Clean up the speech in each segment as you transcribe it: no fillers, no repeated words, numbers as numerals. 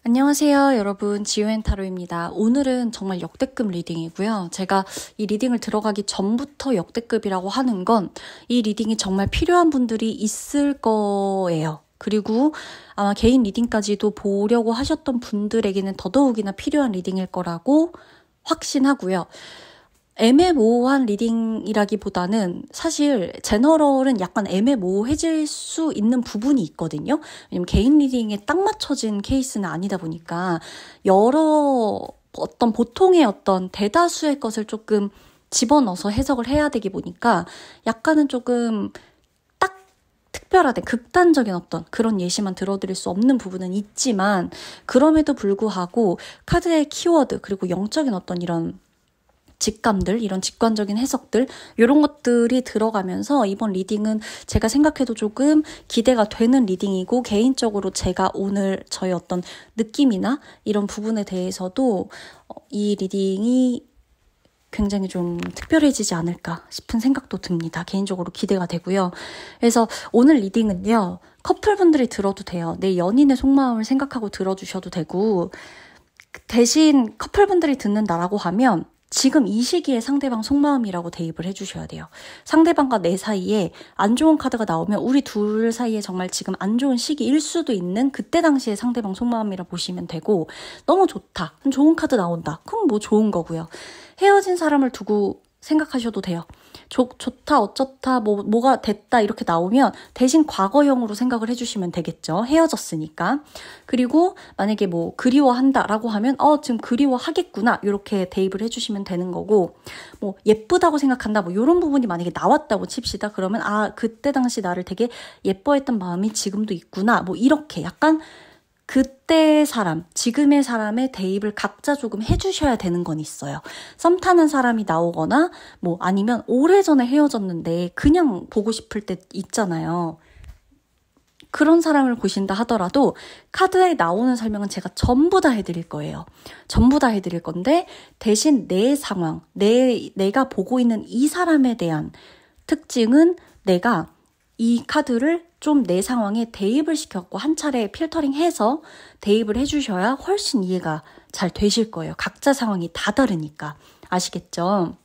안녕하세요, 여러분. 지오앤타로입니다. 오늘은 정말 역대급 리딩이고요. 제가 이 리딩을 들어가기 전부터 역대급이라고 하는 건 이 리딩이 정말 필요한 분들이 있을 거예요. 그리고 아마 개인 리딩까지도 보려고 하셨던 분들에게는 더더욱이나 필요한 리딩일 거라고 확신하고요. 애매모호한 리딩이라기보다는 사실 제너럴은 약간 애매모호해질 수 있는 부분이 있거든요. 왜냐면 개인 리딩에 딱 맞춰진 케이스는 아니다 보니까 여러 어떤 보통의 어떤 대다수의 것을 조금 집어넣어서 해석을 해야 되기 보니까 약간은 조금 딱 특별하게 극단적인 어떤 그런 예시만 들어드릴 수 없는 부분은 있지만 그럼에도 불구하고 카드의 키워드 그리고 영적인 어떤 이런 직감들, 이런 직관적인 해석들 이런 것들이 들어가면서 이번 리딩은 제가 생각해도 조금 기대가 되는 리딩이고 개인적으로 제가 오늘 저의 어떤 느낌이나 이런 부분에 대해서도 이 리딩이 굉장히 좀 특별해지지 않을까 싶은 생각도 듭니다. 개인적으로 기대가 되고요. 그래서 오늘 리딩은요. 커플분들이 들어도 돼요. 내 연인의 속마음을 생각하고 들어주셔도 되고 대신 커플분들이 듣는다라고 하면 지금 이 시기에 상대방 속마음이라고 대입을 해주셔야 돼요. 상대방과 내 사이에 안 좋은 카드가 나오면 우리 둘 사이에 정말 지금 안 좋은 시기일 수도 있는 그때 당시에 상대방 속마음이라 보시면 되고 너무 좋다. 좋은 카드 나온다. 그럼 뭐 좋은 거고요. 헤어진 사람을 두고 생각하셔도 돼요. 좋다, 어쩌다, 뭐가 됐다 이렇게 나오면 대신 과거형으로 생각을 해주시면 되겠죠. 헤어졌으니까. 그리고 만약에 뭐 그리워한다라고 하면 지금 그리워하겠구나 이렇게 대입을 해주시면 되는 거고 뭐 예쁘다고 생각한다 뭐 이런 부분이 만약에 나왔다고 칩시다. 그러면 그때 당시 나를 되게 예뻐했던 마음이 지금도 있구나 뭐 이렇게 약간 그때 사람, 지금의 사람의 대입을 각자 조금 해주셔야 되는 건 있어요. 썸 타는 사람이 나오거나 뭐 아니면 오래전에 헤어졌는데 그냥 보고 싶을 때 있잖아요. 그런 사람을 보신다 하더라도 카드에 나오는 설명은 제가 전부 다 해드릴 거예요. 전부 다 해드릴 건데 대신 내 상황, 내가 보고 있는 이 사람에 대한 특징은 내가 이 카드를 좀 내 상황에 대입을 시켰고 한 차례 필터링해서 대입을 해주셔야 훨씬 이해가 잘 되실 거예요. 각자 상황이 다 다르니까. 아시겠죠?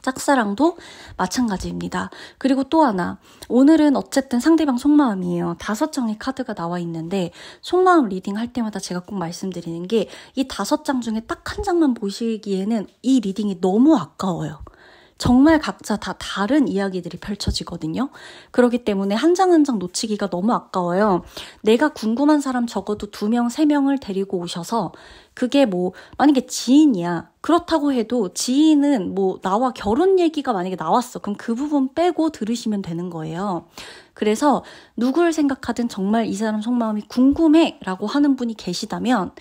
짝사랑도 마찬가지입니다. 그리고 또 하나, 오늘은 어쨌든 상대방 속마음이에요. 5장의 카드가 나와 있는데 속마음 리딩 할 때마다 제가 꼭 말씀드리는 게 이 5장 중에 딱 한 장만 보시기에는 이 리딩이 너무 아까워요. 정말 각자 다 다른 이야기들이 펼쳐지거든요. 그렇기 때문에 한 장 한 장 놓치기가 너무 아까워요. 내가 궁금한 사람 적어도 2명, 3명을 데리고 오셔서 그게 뭐 만약에 지인이야. 그렇다고 해도 지인은 뭐 나와 결혼 얘기가 만약에 나왔어. 그럼 그 부분 빼고 들으시면 되는 거예요. 그래서 누굴 생각하든 정말 이 사람 속마음이 궁금해 라고 하는 분이 계시다면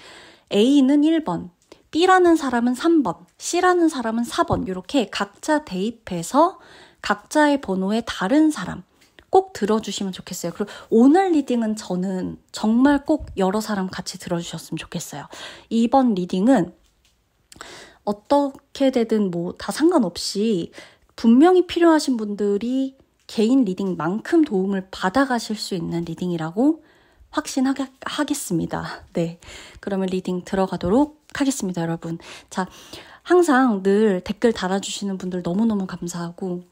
A는 1번, B라는 사람은 3번, C라는 사람은 4번 이렇게 각자 대입해서 각자의 번호의 다른 사람 꼭 들어주시면 좋겠어요. 그리고 오늘 리딩은 저는 정말 꼭 여러 사람 같이 들어주셨으면 좋겠어요. 이번 리딩은 어떻게 되든 뭐 다 상관없이 분명히 필요하신 분들이 개인 리딩만큼 도움을 받아가실 수 있는 리딩이라고 확신하겠습니다. 네, 그러면 리딩 들어가도록 하겠습니다, 여러분. 자, 항상 늘 댓글 달아주시는 분들 너무너무 감사하고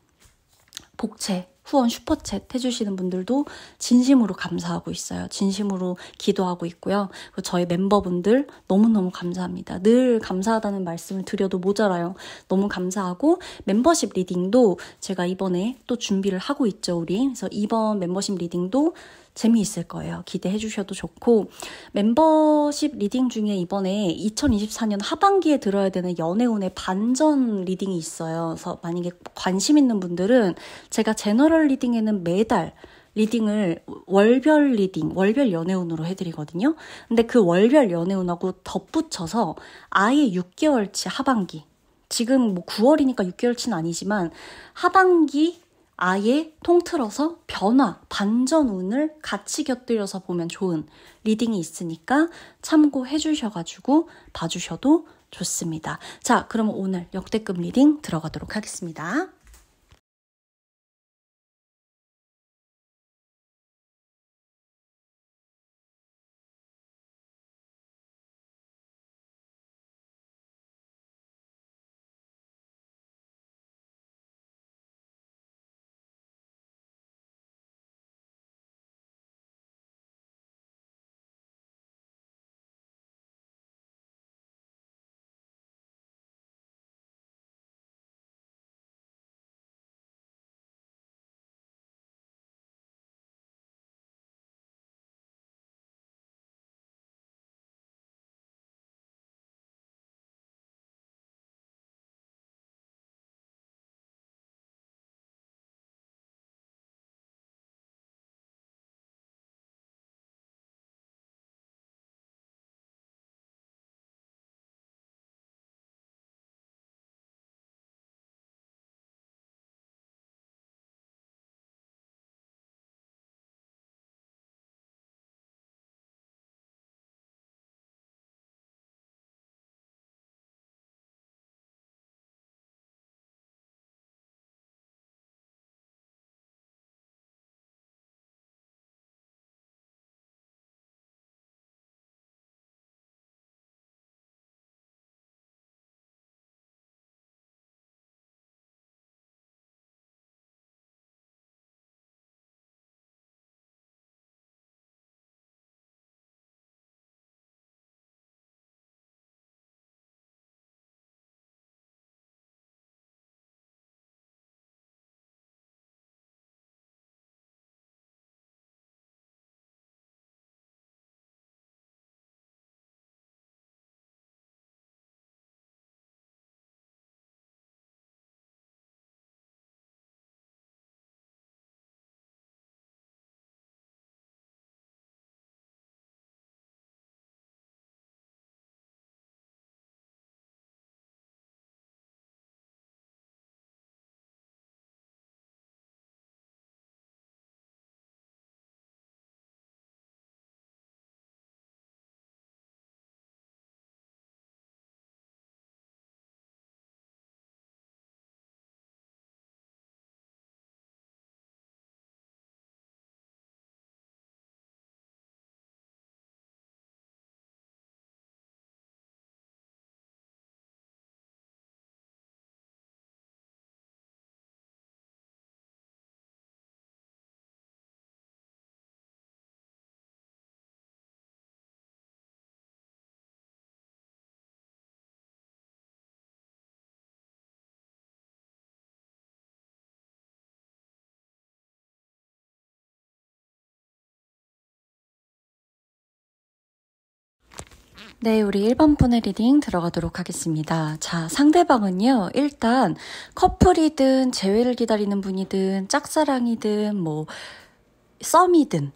복채, 후원, 슈퍼챗 해주시는 분들도 진심으로 감사하고 있어요. 진심으로 기도하고 있고요. 그리고 저희 멤버분들 너무너무 감사합니다. 늘 감사하다는 말씀을 드려도 모자라요. 너무 감사하고 멤버십 리딩도 제가 이번에 또 준비를 하고 있죠, 우리. 그래서 이번 멤버십 리딩도 재미있을 거예요. 기대해 주셔도 좋고 멤버십 리딩 중에 이번에 2024년 하반기에 들어야 되는 연애운의 반전 리딩이 있어요. 그래서 만약에 관심 있는 분들은 제가 제너럴 리딩에는 매달 리딩을 월별 리딩, 월별 연애운으로 해드리거든요. 근데 그 월별 연애운하고 덧붙여서 아예 6개월치 하반기 지금 뭐 9월이니까 6개월치는 아니지만 하반기 아예 통틀어서 변화, 반전운을 같이 곁들여서 보면 좋은 리딩이 있으니까 참고해 주셔가지고 봐주셔도 좋습니다. 자, 그러면 오늘 역대급 리딩 들어가도록 하겠습니다. 네, 우리 1번 분의 리딩 들어가도록 하겠습니다. 자, 상대방은요, 일단 커플이든 재회를 기다리는 분이든 짝사랑이든 뭐 썸이든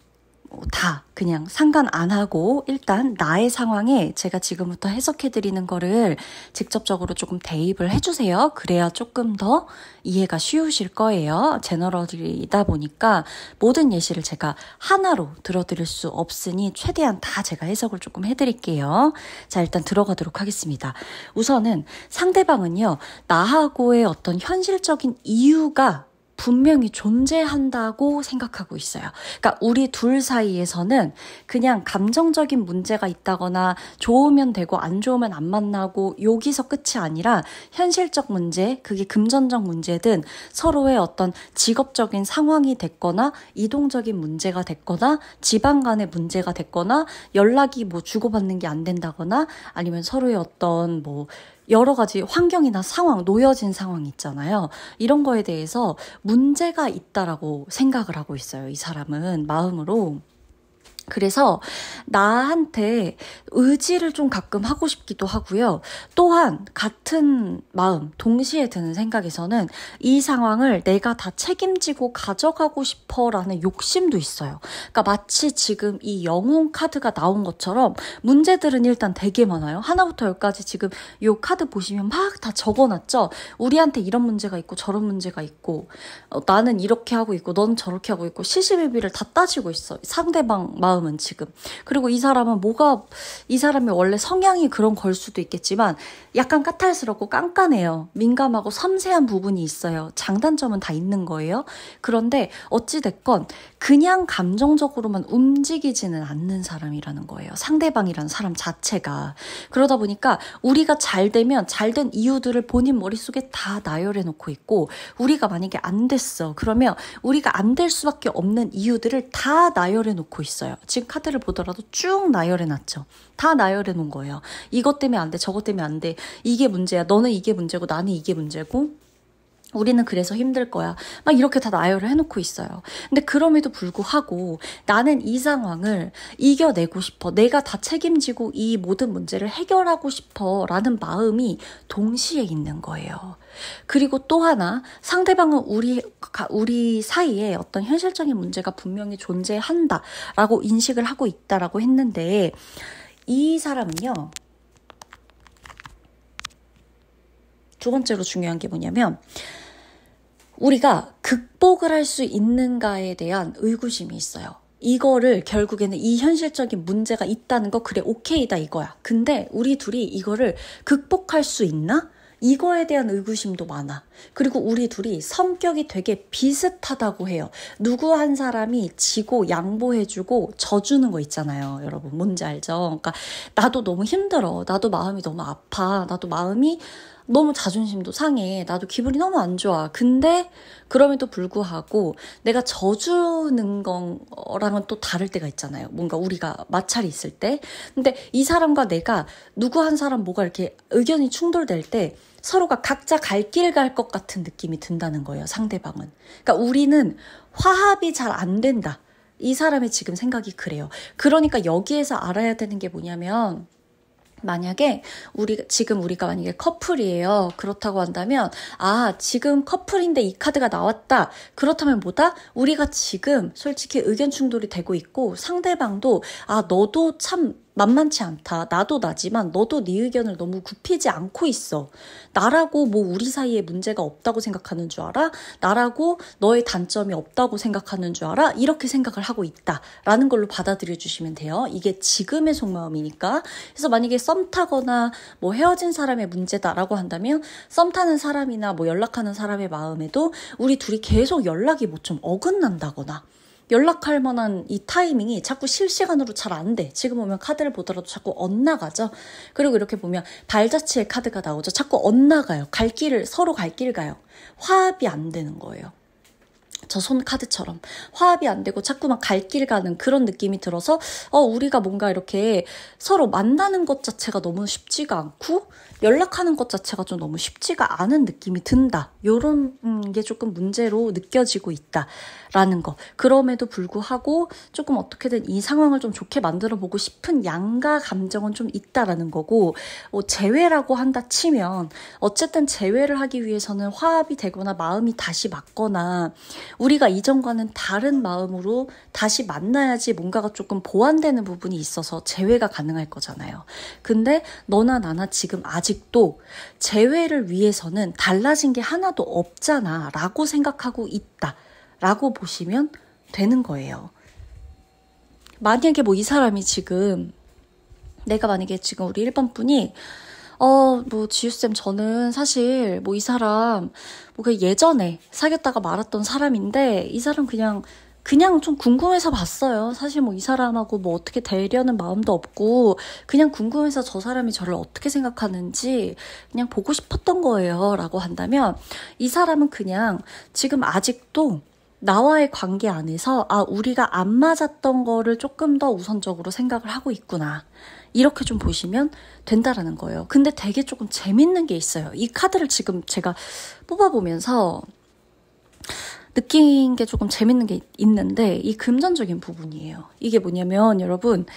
다 그냥 상관 안 하고 일단 나의 상황에 제가 지금부터 해석해드리는 거를 직접적으로 조금 대입을 해주세요. 그래야 조금 더 이해가 쉬우실 거예요. 제너럴이다 보니까 모든 예시를 제가 하나로 들어드릴 수 없으니 최대한 다 제가 해석을 조금 해드릴게요. 자, 일단 들어가도록 하겠습니다. 우선은 상대방은요, 나하고의 어떤 현실적인 이유가 분명히 존재한다고 생각하고 있어요. 그러니까 우리 둘 사이에서는 그냥 감정적인 문제가 있다거나 좋으면 되고 안 좋으면 안 만나고 여기서 끝이 아니라 현실적 문제, 그게 금전적 문제든 서로의 어떤 직업적인 상황이 됐거나 이동적인 문제가 됐거나 집안 간의 문제가 됐거나 연락이 뭐 주고받는 게 안 된다거나 아니면 서로의 어떤 뭐 여러 가지 환경이나 상황, 놓여진 상황 있잖아요. 이런 거에 대해서 문제가 있다라고 생각을 하고 있어요. 이 사람은 마음으로. 그래서 나한테 의지를 좀 가끔 하고 싶기도 하고요. 또한 같은 마음, 동시에 드는 생각에서는 이 상황을 내가 다 책임지고 가져가고 싶어라는 욕심도 있어요. 그러니까 마치 지금 이 영웅 카드가 나온 것처럼 문제들은 일단 되게 많아요. 하나부터 열까지 지금 이 카드 보시면 막 다 적어놨죠. 우리한테 이런 문제가 있고 저런 문제가 있고 나는 이렇게 하고 있고 넌 저렇게 하고 있고 시시비비를 다 따지고 있어. 상대방 마음은 지금. 그리고 이 사람은 이 사람이 원래 성향이 그런 걸 수도 있겠지만 약간 까탈스럽고 깐깐해요. 민감하고 섬세한 부분이 있어요. 장단점은 다 있는 거예요. 그런데 어찌됐건 그냥 감정적으로만 움직이지는 않는 사람이라는 거예요. 상대방이라는 사람 자체가. 그러다 보니까 우리가 잘 되면 잘 된 이유들을 본인 머릿속에 다 나열해 놓고 있고 우리가 만약에 안 됐어. 그러면 우리가 안 될 수밖에 없는 이유들을 다 나열해 놓고 있어요. 지금 카드를 보더라도 쭉 나열해 놨죠. 다 나열해 놓은 거예요. 이것 때문에 안 돼. 저것 때문에 안 돼. 이게 문제야. 너는 이게 문제고 나는 이게 문제고 우리는 그래서 힘들 거야. 막 이렇게 다 나열을 해놓고 있어요. 근데 그럼에도 불구하고 나는 이 상황을 이겨내고 싶어. 내가 다 책임지고 이 모든 문제를 해결하고 싶어. 라는 마음이 동시에 있는 거예요. 그리고 또 하나, 상대방은 우리 사이에 어떤 현실적인 문제가 분명히 존재한다. 라고 인식을 하고 있다라고 했는데, 이 사람은요, 두 번째로 중요한 게 뭐냐면 우리가 극복을 할 수 있는가에 대한 의구심이 있어요. 이거를 결국에는 이 현실적인 문제가 있다는 거 그래 오케이다 이거야. 근데 우리 둘이 이거를 극복할 수 있나? 이거에 대한 의구심도 많아. 그리고 우리 둘이 성격이 되게 비슷하다고 해요. 누구 한 사람이 지고 양보해주고 져주는 거 있잖아요. 여러분 뭔지 알죠? 그러니까 나도 너무 힘들어. 나도 마음이 너무 아파. 나도 마음이 너무 자존심도 상해. 나도 기분이 너무 안 좋아. 근데 그럼에도 불구하고 내가 져주는 거랑은 또 다를 때가 있잖아요. 뭔가 우리가 마찰이 있을 때. 근데 이 사람과 내가 누구 한 사람 뭐가 이렇게 의견이 충돌될 때 서로가 각자 갈 길 갈 것 같은 느낌이 든다는 거예요. 상대방은. 그러니까 우리는 화합이 잘 안 된다. 이 사람의 지금 생각이 그래요. 그러니까 여기에서 알아야 되는 게 뭐냐면 만약에 우리가 만약에 커플이에요. 그렇다고 한다면 지금 커플인데 이 카드가 나왔다. 그렇다면 뭐다? 우리가 지금 솔직히 의견 충돌이 되고 있고 상대방도 너도 참 만만치 않다. 나도 나지만 너도 네 의견을 너무 굽히지 않고 있어. 나라고 뭐 우리 사이에 문제가 없다고 생각하는 줄 알아? 나라고 너의 단점이 없다고 생각하는 줄 알아? 이렇게 생각을 하고 있다. 라는 걸로 받아들여 주시면 돼요. 이게 지금의 속마음이니까. 그래서 만약에 썸 타거나 뭐 헤어진 사람의 문제다라고 한다면 썸 타는 사람이나 뭐 연락하는 사람의 마음에도 우리 둘이 계속 연락이 뭐 좀 어긋난다거나 연락할 만한 이 타이밍이 자꾸 실시간으로 잘 안 돼. 지금 보면 카드를 보더라도 자꾸 엇나가죠. 그리고 이렇게 보면 발자취의 카드가 나오죠. 자꾸 엇나가요. 서로 갈 길 가요. 화합이 안 되는 거예요. 저 손 카드처럼 화합이 안 되고 자꾸만 갈 길 가는 그런 느낌이 들어서 우리가 뭔가 이렇게 서로 만나는 것 자체가 너무 쉽지가 않고 연락하는 것 자체가 좀 너무 쉽지가 않은 느낌이 든다. 요런 게 조금 문제로 느껴지고 있다라는 거. 그럼에도 불구하고 조금 어떻게든 이 상황을 좀 좋게 만들어 보고 싶은 양가 감정은 좀 있다라는 거고, 재회라고 한다 치면 어쨌든 재회를 하기 위해서는 화합이 되거나 마음이 다시 맞거나 우리가 이전과는 다른 마음으로 다시 만나야지 뭔가가 조금 보완되는 부분이 있어서 재회가 가능할 거잖아요. 근데 너나 나나 지금 아직도 재회를 위해서는 달라진 게 하나도 없잖아 라고 생각하고 있다 라고 보시면 되는 거예요. 만약에 이 사람이 지금 내가 만약에 지금 우리 1번 분이 지유쌤, 저는 사실 이 사람 그 예전에 사귀었다가 말았던 사람인데 이 사람 그냥 좀 궁금해서 봤어요. 사실 이 사람하고 어떻게 되려는 마음도 없고 그냥 궁금해서 저 사람이 저를 어떻게 생각하는지 그냥 보고 싶었던 거예요 라고 한다면, 이 사람은 그냥 지금 아직도 나와의 관계 안에서 우리가 안 맞았던 거를 조금 더 우선적으로 생각을 하고 있구나, 이렇게 좀 보시면 된다라는 거예요. 근데 되게 조금 재밌는 게 있어요. 이 카드를 지금 제가 뽑아보면서 느낀 게 조금 재밌는 게 있는데, 이 금전적인 부분이에요. 이게 뭐냐면 여러분,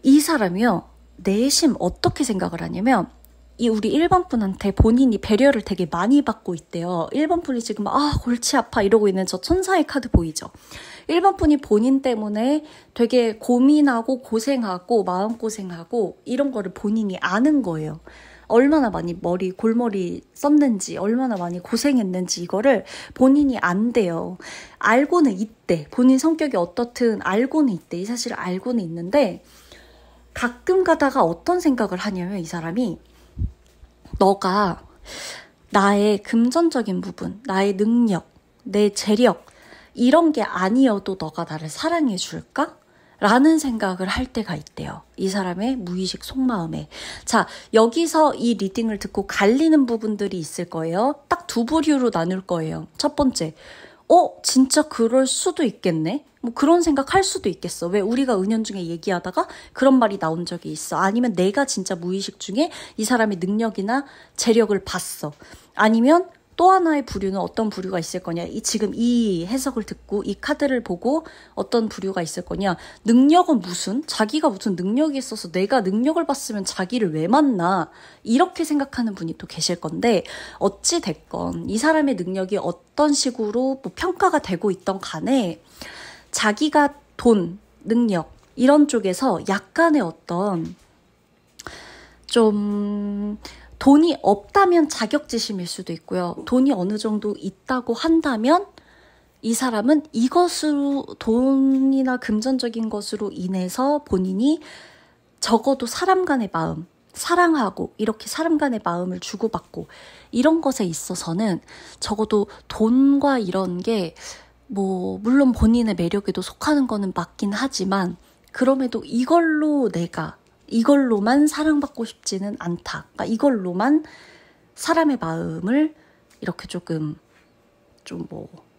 이 사람이요, 내심 어떻게 생각을 하냐면 이 우리 1번 분한테 본인이 배려를 되게 많이 받고 있대요. 1번 분이 지금 골치 아파 이러고 있는 저 천사의 카드 보이죠? 1번 분이 본인 때문에 되게 고민하고 고생하고 마음고생하고 이런 거를 본인이 아는 거예요. 얼마나 많이 골머리 썼는지, 얼마나 많이 고생했는지 이거를 본인이 안대요. 알고는 있대. 본인 성격이 어떻든 알고는 있대. 이 사실을 알고는 있는데 가끔 가다가 어떤 생각을 하냐면, 이 사람이 너가 나의 금전적인 부분, 나의 능력, 내 재력 이런 게 아니어도 너가 나를 사랑해 줄까? 라는 생각을 할 때가 있대요. 이 사람의 무의식 속마음에. 자, 여기서 이 리딩을 듣고 갈리는 부분들이 있을 거예요. 딱 두 부류로 나눌 거예요. 첫 번째, 진짜 그럴 수도 있겠네? 그런 생각 할 수도 있겠어. 왜? 우리가 은연중에 얘기하다가 그런 말이 나온 적이 있어. 아니면 내가 진짜 무의식 중에 이 사람의 능력이나 재력을 봤어. 아니면 또 하나의 부류는 어떤 부류가 있을 거냐. 지금 이 해석을 듣고 이 카드를 보고 어떤 부류가 있을 거냐. 능력은 자기가 무슨 능력이 있어서 내가 능력을 봤으면 자기를 왜 만나. 이렇게 생각하는 분이 또 계실 건데, 어찌 됐건 이 사람의 능력이 어떤 식으로 평가가 되고 있던 간에 자기가 돈, 능력 이런 쪽에서 약간의 어떤 좀 돈이 없다면 자격지심일 수도 있고요. 돈이 어느 정도 있다고 한다면 이 사람은 이것으로, 돈이나 금전적인 것으로 인해서 본인이 적어도 사람 간의 마음, 사랑하고 이렇게 사람 간의 마음을 주고받고 이런 것에 있어서는 적어도 돈과 이런 게 물론 본인의 매력에도 속하는 거는 맞긴 하지만, 그럼에도 이걸로만 사랑받고 싶지는 않다. 그러니까 이걸로만 사람의 마음을 이렇게 조금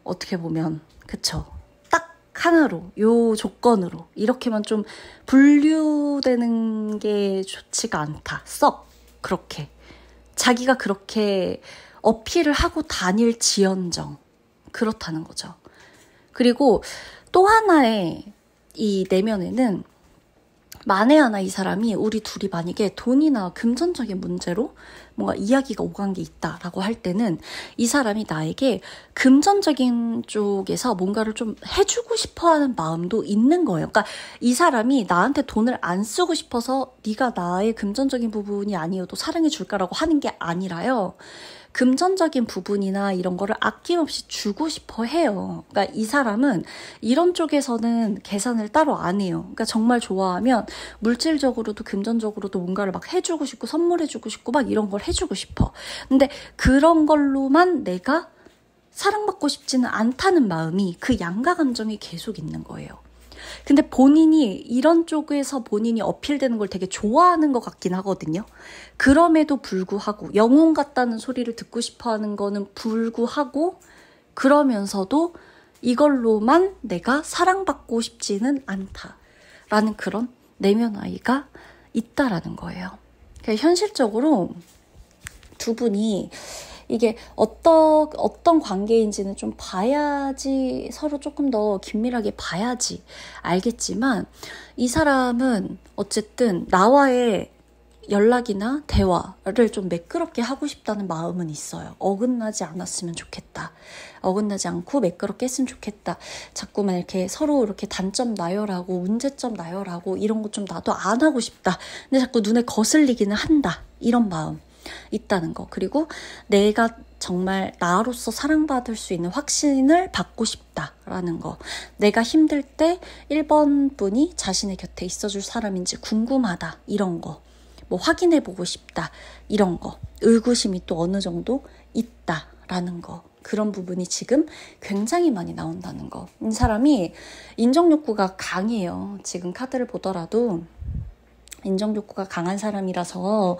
어떻게 보면 그쵸, 딱 하나로 요 조건으로 이렇게만 좀 분류되는 게 좋지가 않다. 썩 그렇게 자기가 그렇게 어필을 하고 다닐지언정 그렇다는 거죠. 그리고 또 하나의 이 내면에는 만에 하나 이 사람이 우리 둘이 만약에 돈이나 금전적인 문제로 뭔가 이야기가 오간 게 있다라고 할 때는 이 사람이 나에게 금전적인 쪽에서 뭔가를 좀 해주고 싶어하는 마음도 있는 거예요. 그러니까 이 사람이 나한테 돈을 안 쓰고 싶어서 네가 나의 금전적인 부분이 아니어도 사랑해 줄까라고 하는 게 아니라요. 금전적인 부분이나 이런 거를 아낌없이 주고 싶어 해요. 그러니까 이 사람은 이런 쪽에서는 계산을 따로 안 해요. 그러니까 정말 좋아하면 물질적으로도 금전적으로도 뭔가를 막 해주고 싶고 선물해주고 싶고 막 이런 걸 해주고 싶어. 근데 그런 걸로만 내가 사랑받고 싶지는 않다는 마음이, 그 양가 감정이 계속 있는 거예요. 근데 본인이 이런 쪽에서 본인이 어필되는 걸 되게 좋아하는 것 같긴 하거든요. 그럼에도 불구하고 영혼 같다는 소리를 듣고 싶어하는 거는 불구하고 그러면서도 이걸로만 내가 사랑받고 싶지는 않다라는 그런 내면 아이가 있다라는 거예요. 그러니까 현실적으로 두 분이 이게 어떤 관계인지는 좀 봐야지, 서로 조금 더 긴밀하게 봐야지 알겠지만, 이 사람은 어쨌든 나와의 연락이나 대화를 좀 매끄럽게 하고 싶다는 마음은 있어요. 어긋나지 않았으면 좋겠다. 어긋나지 않고 매끄럽게 했으면 좋겠다. 자꾸만 이렇게 서로 이렇게 단점 나열하고 문제점 나열하고 이런 거 좀 나도 안 하고 싶다. 근데 자꾸 눈에 거슬리기는 한다. 이런 마음 있다는 거. 그리고 내가 정말 나로서 사랑받을 수 있는 확신을 받고 싶다라는 거. 내가 힘들 때 1번 분이 자신의 곁에 있어줄 사람인지 궁금하다. 이런 거. 뭐 확인해보고 싶다. 이런 거. 의구심이 또 어느 정도 있다라는 거. 그런 부분이 지금 굉장히 많이 나온다는 거. 이 사람이 인정욕구가 강해요. 지금 카드를 보더라도 인정욕구가 강한 사람이라서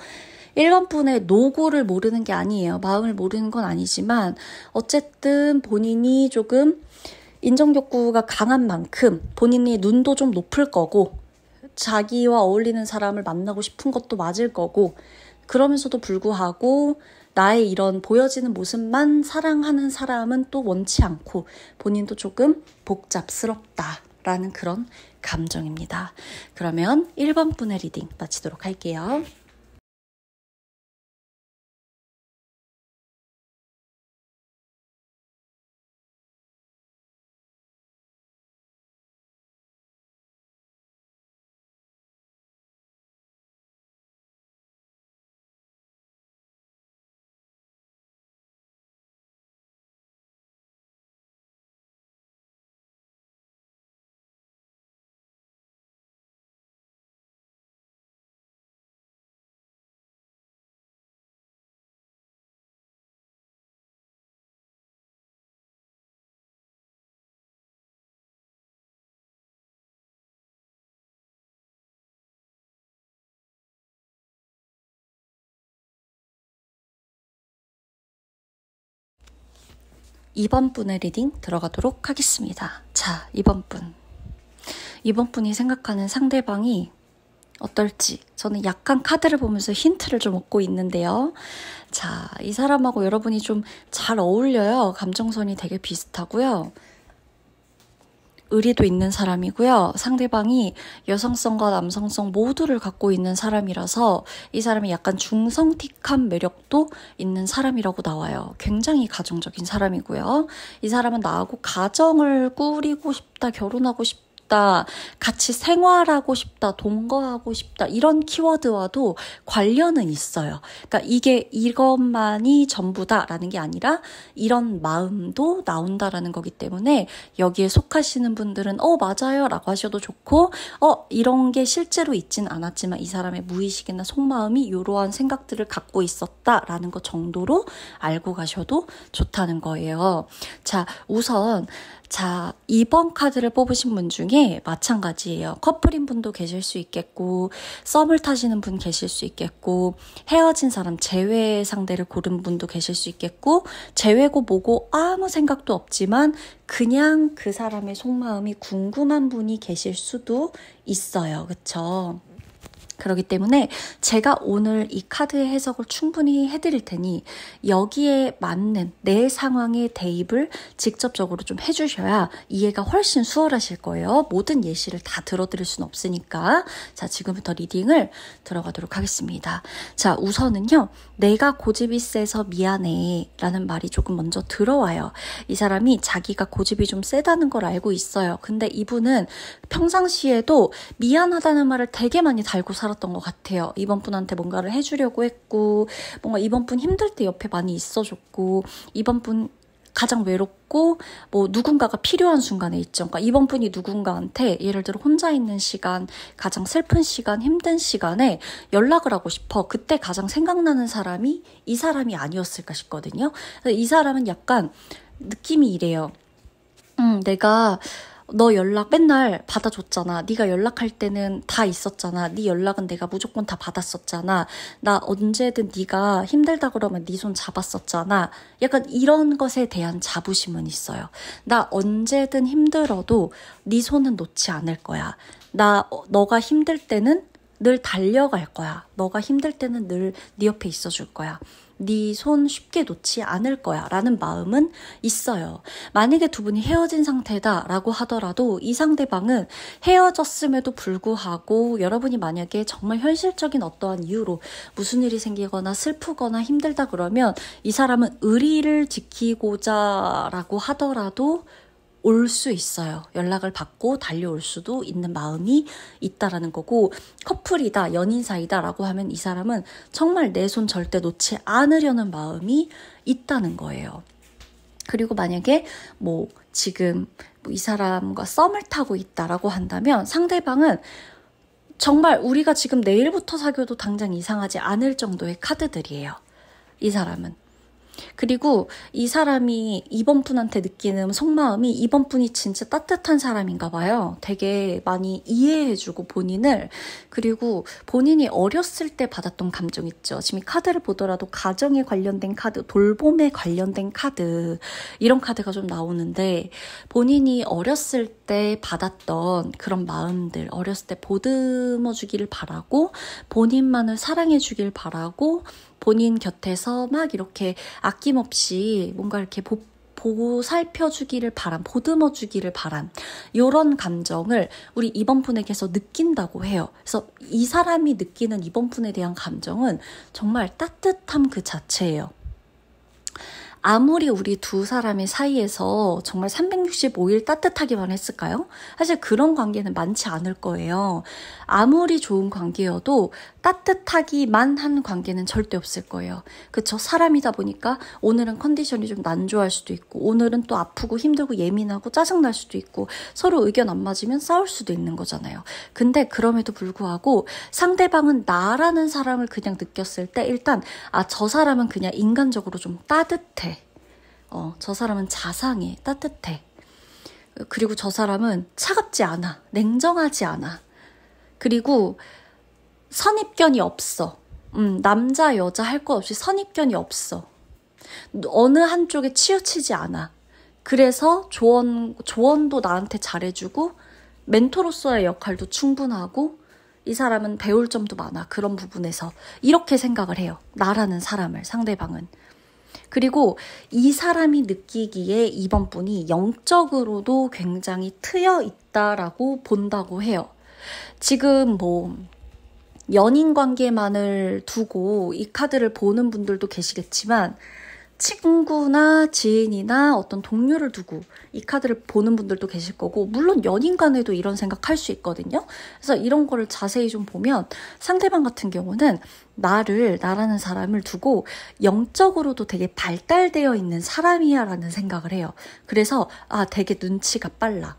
1번 분의 노고를 모르는 게 아니에요. 마음을 모르는 건 아니지만 어쨌든 본인이 조금 인정욕구가 강한 만큼 본인의 눈도 좀 높을 거고 자기와 어울리는 사람을 만나고 싶은 것도 맞을 거고, 그러면서도 불구하고 나의 이런 보여지는 모습만 사랑하는 사람은 또 원치 않고 본인도 조금 복잡스럽다라는 그런 감정입니다. 그러면 1번 분의 리딩 마치도록 할게요. 2번 분의 리딩 들어가도록 하겠습니다. 자, 2번 분. 2번 분이 생각하는 상대방이 어떨지 저는 약간 카드를 보면서 힌트를 좀 얻고 있는데요. 자, 이 사람하고 여러분이 좀 잘 어울려요. 감정선이 되게 비슷하고요. 의리도 있는 사람이고요. 상대방이 여성성과 남성성 모두를 갖고 있는 사람이라서 이 사람이 약간 중성틱한 매력도 있는 사람이라고 나와요. 굉장히 가정적인 사람이고요. 이 사람은 나하고 가정을 꾸리고 싶다, 결혼하고 싶다, 같이 생활하고 싶다, 동거하고 싶다, 이런 키워드와도 관련은 있어요. 그러니까 이게 이것만이 전부다라는 게 아니라 이런 마음도 나온다라는 거기 때문에 여기에 속하시는 분들은 맞아요 라고 하셔도 좋고, 이런 게 실제로 있진 않았지만 이 사람의 무의식이나 속마음이 이러한 생각들을 갖고 있었다라는 것 정도로 알고 가셔도 좋다는 거예요. 자, 우선 2번 카드를 뽑으신 분 중에 마찬가지예요. 커플인 분도 계실 수 있겠고, 썸을 타시는 분 계실 수 있겠고, 헤어진 사람 제외 상대를 고른 분도 계실 수 있겠고, 제외고 뭐고 아무 생각도 없지만 그냥 그 사람의 속마음이 궁금한 분이 계실 수도 있어요. 그쵸? 그렇기 때문에 제가 오늘 이 카드의 해석을 충분히 해드릴 테니 여기에 맞는 내 상황의 대입을 직접적으로 좀 해주셔야 이해가 훨씬 수월하실 거예요. 모든 예시를 다 들어드릴 수는 없으니까. 자, 지금부터 리딩을 들어가도록 하겠습니다. 자, 우선은요. 내가 고집이 세서 미안해 라는 말이 조금 먼저 들어와요. 이 사람이 자기가 고집이 좀 세다는 걸 알고 있어요. 근데 이분은 평상시에도 미안하다는 말을 되게 많이 달고 살았던 것 같아요. 이번 분한테 뭔가를 해주려고 했고, 뭔가 이번 분 힘들 때 옆에 많이 있어줬고, 이번 분 가장 외롭고 뭐 누군가가 필요한 순간에 있죠. 그러니까 이번 분이 누군가한테 예를 들어 혼자 있는 시간, 가장 슬픈 시간, 힘든 시간에 연락을 하고 싶어. 그때 가장 생각나는 사람이 이 사람이 아니었을까 싶거든요. 이 사람은 약간 느낌이 이래요. 내가 너 연락 맨날 받아줬잖아. 네가 연락할 때는 다 있었잖아. 네 연락은 내가 무조건 다 받았었잖아. 나 언제든 네가 힘들다 그러면 네 손 잡았었잖아. 약간 이런 것에 대한 자부심은 있어요. 나 언제든 힘들어도 네 손은 놓지 않을 거야. 너가 힘들 때는 늘 달려갈 거야. 너가 힘들 때는 늘 네 옆에 있어줄 거야. 네 손 쉽게 놓지 않을 거야 라는 마음은 있어요. 만약에 두 분이 헤어진 상태다 라고 하더라도 이 상대방은 헤어졌음에도 불구하고 여러분이 만약에 정말 현실적인 어떠한 이유로 무슨 일이 생기거나 슬프거나 힘들다 그러면 이 사람은 의리를 지키고자 라고 하더라도 올 수 있어요. 연락을 받고 달려올 수도 있는 마음이 있다라는 거고, 커플이다, 연인 사이다 라고 하면 이 사람은 정말 내 손 절대 놓지 않으려는 마음이 있다는 거예요. 그리고 만약에 지금 이 사람과 썸을 타고 있다라고 한다면 상대방은 정말 우리가 지금 내일부터 사귀어도 당장 이상하지 않을 정도의 카드들이에요. 이 사람은. 그리고 이 사람이 이번 분한테 느끼는 속마음이 이번 분이 진짜 따뜻한 사람인가 봐요. 되게 많이 이해해주고 본인을, 그리고 본인이 어렸을 때 받았던 감정 있죠. 지금 이 카드를 보더라도 가정에 관련된 카드, 돌봄에 관련된 카드, 이런 카드가 좀 나오는데 본인이 어렸을 때 받았던 그런 마음들, 어렸을 때 보듬어 주기를 바라고 본인만을 사랑해 주길 바라고 본인 곁에서 막 이렇게 아낌없이 뭔가 이렇게 보살펴주기를 바람, 보듬어주기를 바람, 이런 감정을 우리 이번 분에게서 느낀다고 해요. 그래서 이 사람이 느끼는 이번 분에 대한 감정은 정말 따뜻함 그 자체예요. 아무리 우리 두 사람의 사이에서 정말 365일 따뜻하기만 했을까요? 사실 그런 관계는 많지 않을 거예요. 아무리 좋은 관계여도 따뜻하기만 한 관계는 절대 없을 거예요. 그쵸? 사람이다 보니까 오늘은 컨디션이 좀 난조할 수도 있고, 오늘은 또 아프고 힘들고 예민하고 짜증날 수도 있고, 서로 의견 안 맞으면 싸울 수도 있는 거잖아요. 근데 그럼에도 불구하고 상대방은 나라는 사람을 그냥 느꼈을 때 일단 저 사람은 그냥 인간적으로 좀 따뜻해. 저 사람은 자상해, 따뜻해. 그리고 저 사람은 차갑지 않아, 냉정하지 않아. 그리고 선입견이 없어. 남자, 여자 할 것 없이 선입견이 없어. 어느 한쪽에 치우치지 않아. 그래서 조언도 나한테 잘해주고 멘토로서의 역할도 충분하고 이 사람은 배울 점도 많아. 그런 부분에서 이렇게 생각을 해요. 나라는 사람을, 상대방은. 그리고 이 사람이 느끼기에 이번 분이 영적으로도 굉장히 트여 있다라고 본다고 해요. 지금 연인 관계만을 두고 이 카드를 보는 분들도 계시겠지만 친구나 지인이나 어떤 동료를 두고 이 카드를 보는 분들도 계실 거고, 물론 연인 간에도 이런 생각할 수 있거든요. 그래서 이런 거를 자세히 좀 보면 상대방 같은 경우는 나라는 사람을 두고 영적으로도 되게 발달되어 있는 사람이야 라는 생각을 해요. 그래서 되게 눈치가 빨라.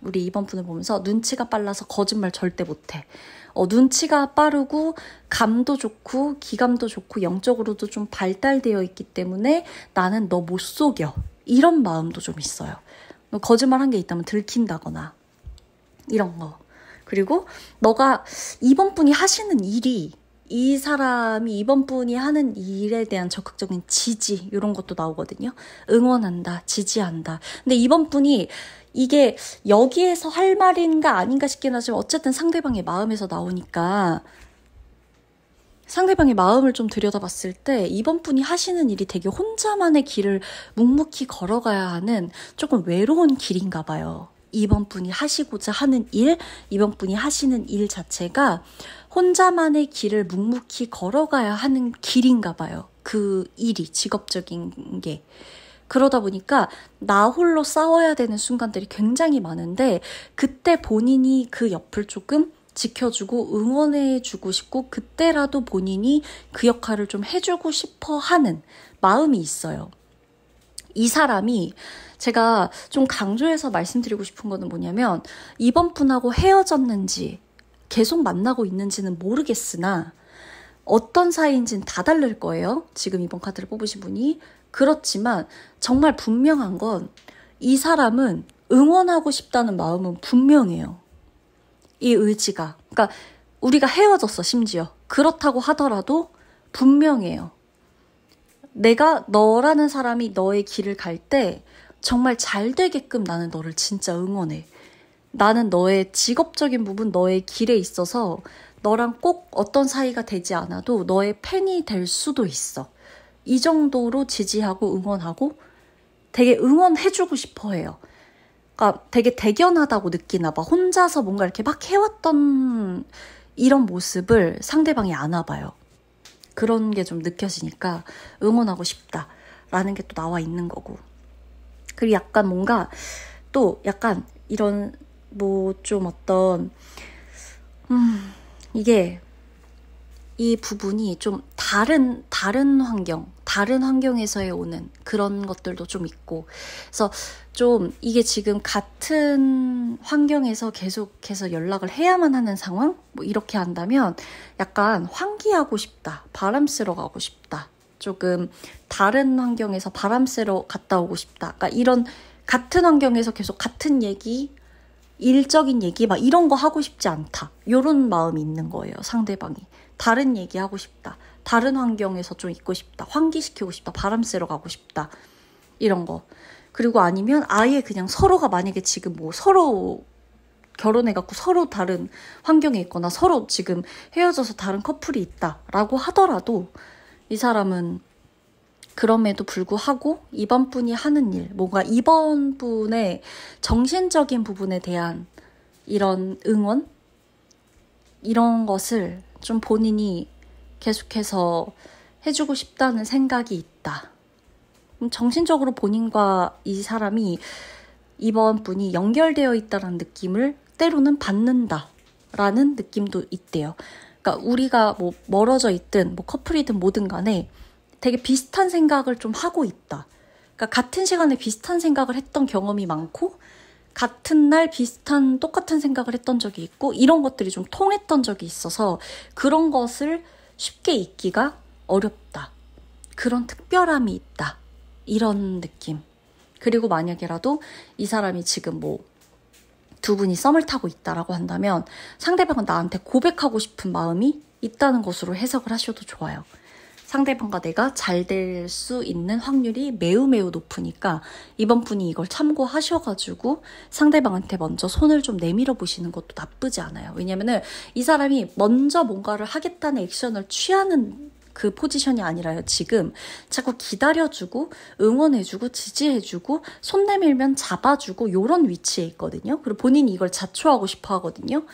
우리 이번 분을 보면서 눈치가 빨라서 거짓말 절대 못해. 눈치가 빠르고 감도 좋고 기감도 좋고 영적으로도 좀 발달되어 있기 때문에 나는 너 못 속여. 이런 마음도 좀 있어요. 거짓말 한 게 있다면 들킨다거나 이런 거. 그리고 너가 이번 분이 하시는 일이, 이 사람이 이번 분이 하는 일에 대한 적극적인 지지, 이런 것도 나오거든요. 응원한다, 지지한다. 근데 이번 분이 이게 여기에서 할 말인가 아닌가 싶긴 하지만 어쨌든 상대방의 마음에서 나오니까 상대방의 마음을 좀 들여다봤을 때 이번 분이 하시는 일이 되게 혼자만의 길을 묵묵히 걸어가야 하는 조금 외로운 길인가 봐요. 이번 분이 하시고자 하는 일, 이번 분이 하시는 일 자체가 혼자만의 길을 묵묵히 걸어가야 하는 길인가 봐요. 그 일이, 직업적인 게. 그러다 보니까 나 홀로 싸워야 되는 순간들이 굉장히 많은데 그때 본인이 그 옆을 조금 지켜주고 응원해주고 싶고 그때라도 본인이 그 역할을 좀 해주고 싶어 하는 마음이 있어요. 이 사람이 제가 좀 강조해서 말씀드리고 싶은 거는 뭐냐면 이번 분하고 헤어졌는지 계속 만나고 있는지는 모르겠으나 어떤 사이인지는 다 다를 거예요. 지금 이번 카드를 뽑으신 분이. 그렇지만 정말 분명한 건 이 사람은 응원하고 싶다는 마음은 분명해요. 이 의지가. 그러니까 우리가 헤어졌어, 심지어. 그렇다고 하더라도 분명해요. 내가 너라는 사람이 너의 길을 갈 때 정말 잘 되게끔 나는 너를 진짜 응원해. 나는 너의 직업적인 부분, 너의 길에 있어서 너랑 꼭 어떤 사이가 되지 않아도 너의 팬이 될 수도 있어. 이 정도로 지지하고 응원하고 되게 응원해주고 싶어 해요. 그러니까 되게 대견하다고 느끼나 봐. 혼자서 뭔가 이렇게 막 해왔던 이런 모습을 상대방이 아나 봐요. 그런 게 좀 느껴지니까 응원하고 싶다라는 게 또 나와 있는 거고. 그리고 약간 뭔가 또 약간 이런 뭐 좀 어떤 이게 이 부분이 좀 다른 환경에서의 오는 그런 것들도 좀 있고. 그래서 좀 이게 지금 같은 환경에서 계속해서 연락을 해야만 하는 상황? 뭐 이렇게 한다면 약간 환기하고 싶다. 바람 쐬러 가고 싶다. 조금 다른 환경에서 바람 쐬러 갔다 오고 싶다. 그러니까 이런 같은 환경에서 계속 같은 얘기, 일적인 얘기 막 이런 거 하고 싶지 않다. 이런 마음이 있는 거예요, 상대방이. 다른 얘기 하고 싶다. 다른 환경에서 좀 있고 싶다. 환기시키고 싶다. 바람 쐬러 가고 싶다. 이런 거. 그리고 아니면 아예 그냥 서로가 만약에 지금 뭐 서로 결혼해갖고 서로 다른 환경에 있거나 서로 지금 헤어져서 다른 커플이 있다라고 하더라도 이 사람은 그럼에도 불구하고 이번 분이 하는 일, 뭔가 이번 분의 정신적인 부분에 대한 이런 응원? 이런 것을 좀 본인이 계속해서 해주고 싶다는 생각이 있다. 정신적으로 본인과 이 사람이 이번 분이 연결되어 있다는 느낌을 때로는 받는다라는 느낌도 있대요. 그러니까 우리가 뭐 멀어져 있든 뭐 커플이든 뭐든 간에 되게 비슷한 생각을 좀 하고 있다. 그러니까 같은 시간에 비슷한 생각을 했던 경험이 많고 같은 날 똑같은 생각을 했던 적이 있고 이런 것들이 좀 통했던 적이 있어서 그런 것을 쉽게 잊기가 어렵다. 그런 특별함이 있다. 이런 느낌. 그리고 만약에라도 이 사람이 지금 뭐 두 분이 썸을 타고 있다라고 한다면 상대방은 나한테 고백하고 싶은 마음이 있다는 것으로 해석을 하셔도 좋아요. 상대방과 내가 잘 될 수 있는 확률이 매우 높으니까 이번 분이 이걸 참고하셔가지고 상대방한테 먼저 손을 좀 내밀어 보시는 것도 나쁘지 않아요. 왜냐면은 이 사람이 먼저 뭔가를 하겠다는 액션을 취하는 그 포지션이 아니라요. 지금 자꾸 기다려주고 응원해주고 지지해주고 손 내밀면 잡아주고 이런 위치에 있거든요. 그리고 본인이 이걸 자초하고 싶어 하거든요.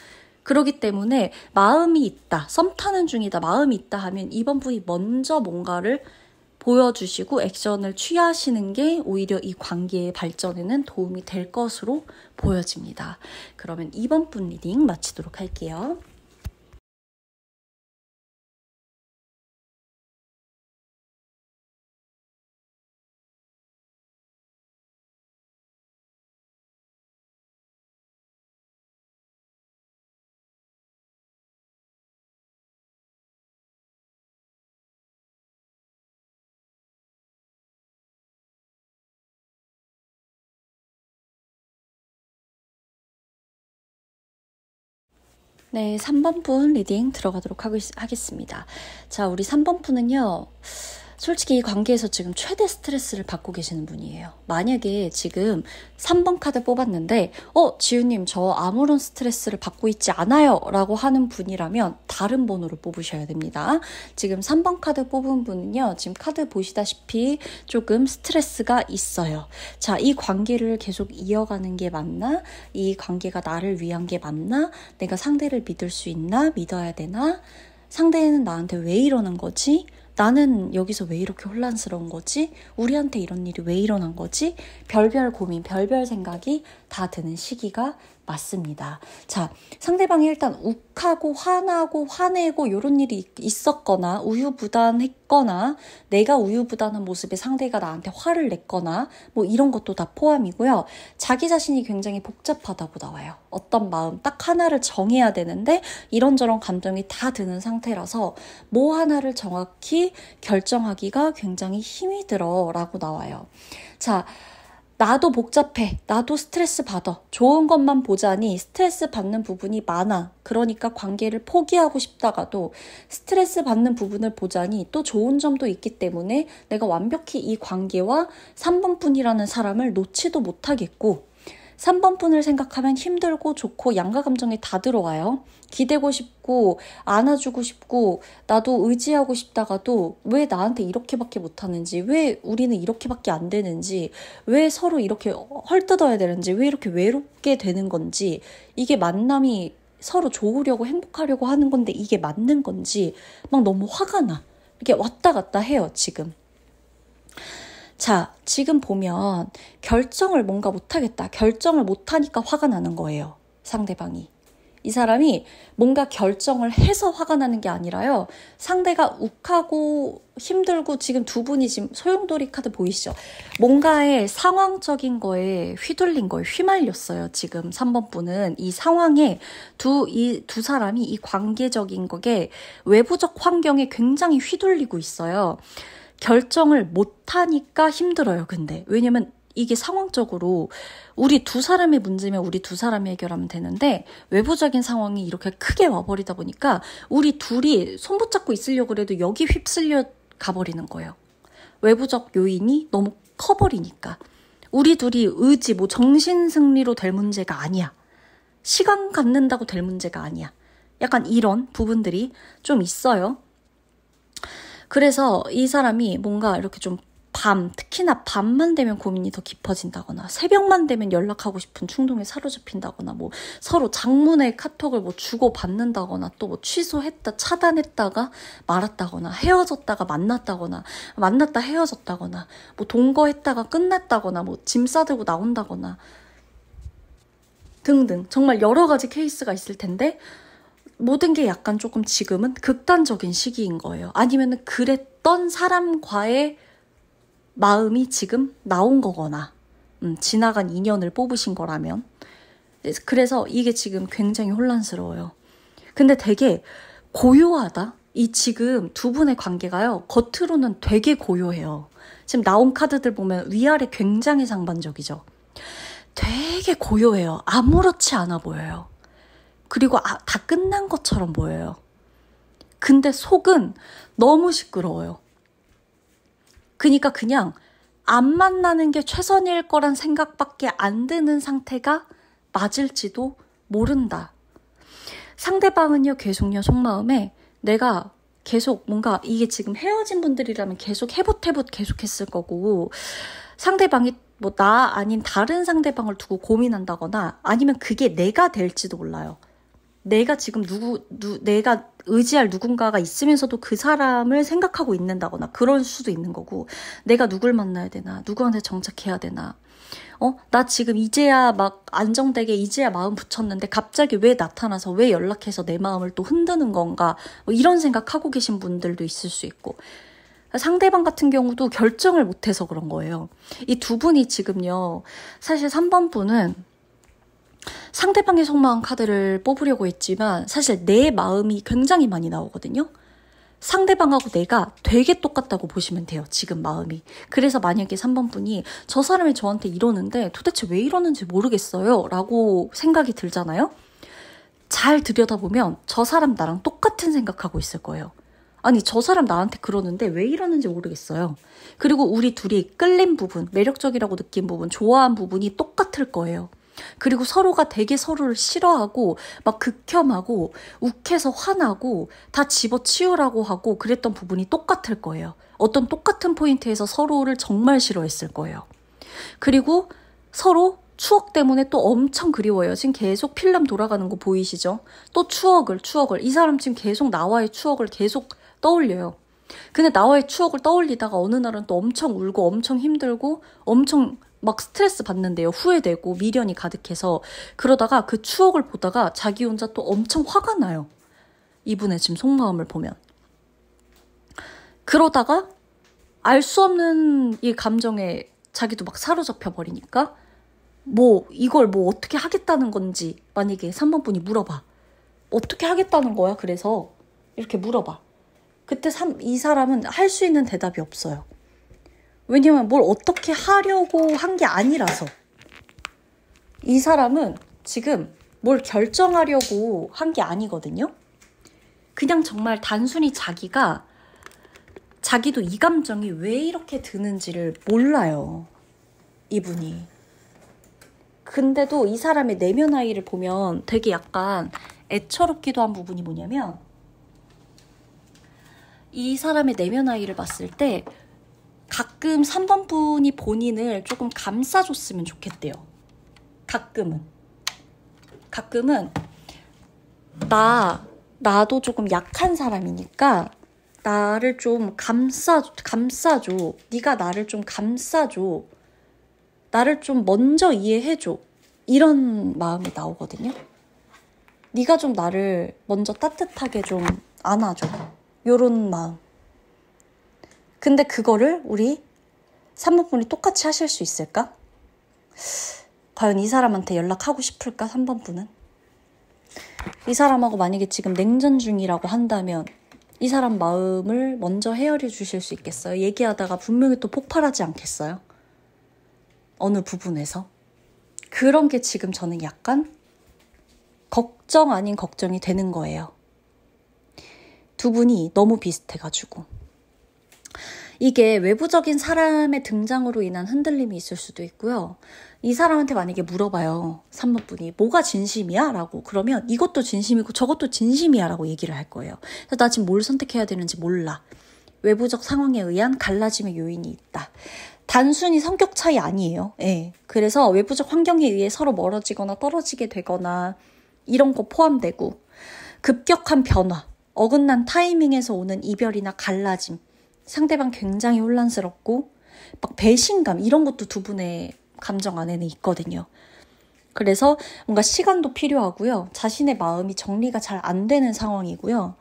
그렇기 때문에 마음이 있다, 썸 타는 중이다, 마음이 있다 하면 이번 분이 먼저 뭔가를 보여주시고 액션을 취하시는 게 오히려 이 관계의 발전에는 도움이 될 것으로 보여집니다. 그러면 이번 분 리딩 마치도록 할게요. 네, 3번 분 리딩 들어가도록 하겠습니다. 자, 우리 3번 분은요. 솔직히 이 관계에서 지금 최대 스트레스를 받고 계시는 분이에요. 만약에 지금 3번 카드 뽑았는데 지우님 저 아무런 스트레스를 받고 있지 않아요 라고 하는 분이라면 다른 번호를 뽑으셔야 됩니다. 지금 3번 카드 뽑은 분은요. 지금 카드 보시다시피 조금 스트레스가 있어요. 자, 이 관계를 계속 이어가는 게 맞나? 이 관계가 나를 위한 게 맞나? 내가 상대를 믿을 수 있나? 믿어야 되나? 상대는 나한테 왜 이러는 거지? 나는 여기서 왜 이렇게 혼란스러운 거지? 우리한테 이런 일이 왜 일어난 거지? 별별 고민, 별별 생각이 다 드는 시기가 맞습니다. 자, 상대방이 일단 욱하고 화나고 화내고 이런 일이 있었거나 우유부단했거나 내가 우유부단한 모습에 상대가 나한테 화를 냈거나 뭐 이런 것도 다 포함이고요. 자기 자신이 굉장히 복잡하다고 나와요. 어떤 마음 딱 하나를 정해야 되는데 이런저런 감정이 다 드는 상태라서 뭐 하나를 정확히 결정하기가 굉장히 힘이 들어 라고 나와요. 자, 나도 복잡해. 나도 스트레스 받아. 좋은 것만 보자니 스트레스 받는 부분이 많아. 그러니까 관계를 포기하고 싶다가도 스트레스 받는 부분을 보자니 또 좋은 점도 있기 때문에 내가 완벽히 이 관계와 3번뿐이라는 사람을 놓지도 못하겠고 3번뿐을 생각하면 힘들고 좋고 양가 감정이 다 들어와요. 기대고 싶고 안아주고 싶고 나도 의지하고 싶다가도 왜 나한테 이렇게밖에 못하는지, 왜 우리는 이렇게밖에 안 되는지, 왜 서로 이렇게 헐뜯어야 되는지, 왜 이렇게 외롭게 되는 건지, 이게 만남이 서로 좋으려고 행복하려고 하는 건데 이게 맞는 건지 막 너무 화가 나. 이렇게 왔다 갔다 해요, 지금. 자, 지금 보면 결정을 뭔가 못하겠다. 결정을 못하니까 화가 나는 거예요. 상대방이. 이 사람이 뭔가 결정을 해서 화가 나는 게 아니라요. 상대가 욱하고 힘들고 지금 두 분이 지금 소용돌이 카드 보이시죠? 뭔가의 상황적인 거에 휘둘린 거에 휘말렸어요. 지금 3번 분은 이 상황에 이 두 사람이 이 관계적인 거에 외부적 환경에 굉장히 휘둘리고 있어요. 결정을 못하니까 힘들어요. 근데 왜냐면 이게 상황적으로 우리 두 사람의 문제면 우리 두 사람이 해결하면 되는데 외부적인 상황이 이렇게 크게 와버리다 보니까 우리 둘이 손 붙잡고 있으려고 해도 여기 휩쓸려 가버리는 거예요. 외부적 요인이 너무 커버리니까. 우리 둘이 의지, 정신승리로 될 문제가 아니야. 시간 갖는다고 될 문제가 아니야. 약간 이런 부분들이 좀 있어요. 그래서 이 사람이 뭔가 이렇게 좀 특히나 밤만 되면 고민이 더 깊어진다거나 새벽만 되면 연락하고 싶은 충동에 사로잡힌다거나 서로 장문의 카톡을 주고받는다거나 또 취소했다 차단했다가 말았다거나 헤어졌다가 만났다거나 만났다 헤어졌다거나 동거했다가 끝났다거나 짐 싸들고 나온다거나 등등 정말 여러 가지 케이스가 있을 텐데 모든 게 약간 조금 지금은 극단적인 시기인 거예요. 아니면 그랬던 사람과의 마음이 지금 나온 거거나 지나간 인연을 뽑으신 거라면 그래서 이게 지금 굉장히 혼란스러워요. 근데 되게 고요하다. 이 지금 두 분의 관계가요. 겉으로는 되게 고요해요. 지금 나온 카드들 보면 위아래 굉장히 상반적이죠. 되게 고요해요. 아무렇지 않아 보여요. 그리고 다 끝난 것처럼 보여요. 근데 속은 너무 시끄러워요. 그러니까 그냥 안 만나는 게 최선일 거란 생각밖에 안 드는 상태가 맞을지도 모른다. 상대방은요, 계속요, 속마음에 내가 계속 뭔가 이게 지금 헤어진 분들이라면 계속 해봇 계속 했을 거고 상대방이 나 아닌 다른 상대방을 두고 고민한다거나 아니면 그게 내가 될지도 몰라요. 내가 지금 내가 의지할 누군가가 있으면서도 그 사람을 생각하고 있는다거나 그럴 수도 있는 거고 내가 누굴 만나야 되나 누구한테 정착해야 되나 나 지금 이제야 막 안정되게 이제야 마음 붙였는데 갑자기 왜 나타나서 왜 연락해서 내 마음을 또 흔드는 건가 이런 생각하고 계신 분들도 있을 수 있고 상대방 같은 경우도 결정을 못해서 그런 거예요. 이 두 분이 지금요 사실 3번 분은 상대방의 속마음 카드를 뽑으려고 했지만 사실 내 마음이 굉장히 많이 나오거든요. 상대방하고 내가 되게 똑같다고 보시면 돼요. 지금 마음이. 그래서 만약에 3번 분이 저 사람이 저한테 이러는데 도대체 왜 이러는지 모르겠어요 라고 생각이 들잖아요. 잘 들여다보면 저 사람 나랑 똑같은 생각하고 있을 거예요. 아니 저 사람 나한테 그러는데 왜 이러는지 모르겠어요. 그리고 우리 둘이 끌린 부분, 매력적이라고 느낀 부분, 좋아한 부분이 똑같을 거예요. 그리고 서로가 되게 서로를 싫어하고 막 극혐하고 욱해서 화나고 다 집어치우라고 하고 그랬던 부분이 똑같을 거예요. 어떤 똑같은 포인트에서 서로를 정말 싫어했을 거예요. 그리고 서로 추억 때문에 또 엄청 그리워요. 지금 계속 필름 돌아가는 거 보이시죠? 또 추억을 이 사람 지금 계속 나와의 추억을 계속 떠올려요. 근데 나와의 추억을 떠올리다가 어느 날은 또 엄청 울고 엄청 힘들고 엄청 막 스트레스 받는데요. 후회되고 미련이 가득해서 그러다가 그 추억을 보다가 자기 혼자 또 엄청 화가 나요. 이분의 지금 속마음을 보면. 그러다가 알 수 없는 이 감정에 자기도 막 사로잡혀 버리니까 이걸 어떻게 하겠다는 건지 만약에 3번 분이 물어봐. 어떻게 하겠다는 거야? 그래서 이렇게 물어봐. 그때 이 사람은 할 수 있는 대답이 없어요. 왜냐면 뭘 어떻게 하려고 한 게 아니라서. 이 사람은 지금 뭘 결정하려고 한 게 아니거든요. 그냥 정말 단순히 자기도 이 감정이 왜 이렇게 드는지를 몰라요. 이분이. 근데도 이 사람의 내면 아이를 보면 되게 약간 애처롭기도 한 부분이 뭐냐면, 이 사람의 내면 아이를 봤을 때 가끔 3번 분이 본인을 조금 감싸줬으면 좋겠대요. 가끔은 나도 조금 약한 사람이니까 나를 좀 감싸줘. 네가 나를 좀 감싸줘. 나를 좀 먼저 이해해줘. 이런 마음이 나오거든요. 네가 좀 나를 먼저 따뜻하게 좀 안아줘. 요런 마음. 근데 그거를 우리 3번 분이 똑같이 하실 수 있을까? 과연 이 사람한테 연락하고 싶을까? 3번 분은? 이 사람하고 만약에 지금 냉전 중이라고 한다면 이 사람 마음을 먼저 헤아려 주실 수 있겠어요? 얘기하다가 분명히 또 폭발하지 않겠어요? 어느 부분에서? 그런 게 지금 저는 약간 걱정 아닌 걱정이 되는 거예요. 두 분이 너무 비슷해가지고. 이게 외부적인 사람의 등장으로 인한 흔들림이 있을 수도 있고요. 이 사람한테 만약에 물어봐요. 3번 분이 뭐가 진심이야? 라고. 그러면 이것도 진심이고 저것도 진심이야 라고 얘기를 할 거예요. 그래서 나 지금 뭘 선택해야 되는지 몰라. 외부적 상황에 의한 갈라짐의 요인이 있다. 단순히 성격 차이 아니에요. 예. 그래서 외부적 환경에 의해 서로 멀어지거나 떨어지게 되거나 이런 거 포함되고, 급격한 변화, 어긋난 타이밍에서 오는 이별이나 갈라짐, 상대방 굉장히 혼란스럽고 막 배신감, 이런 것도 두 분의 감정 안에는 있거든요. 그래서 뭔가 시간도 필요하고요. 자신의 마음이 정리가 잘 안 되는 상황이고요.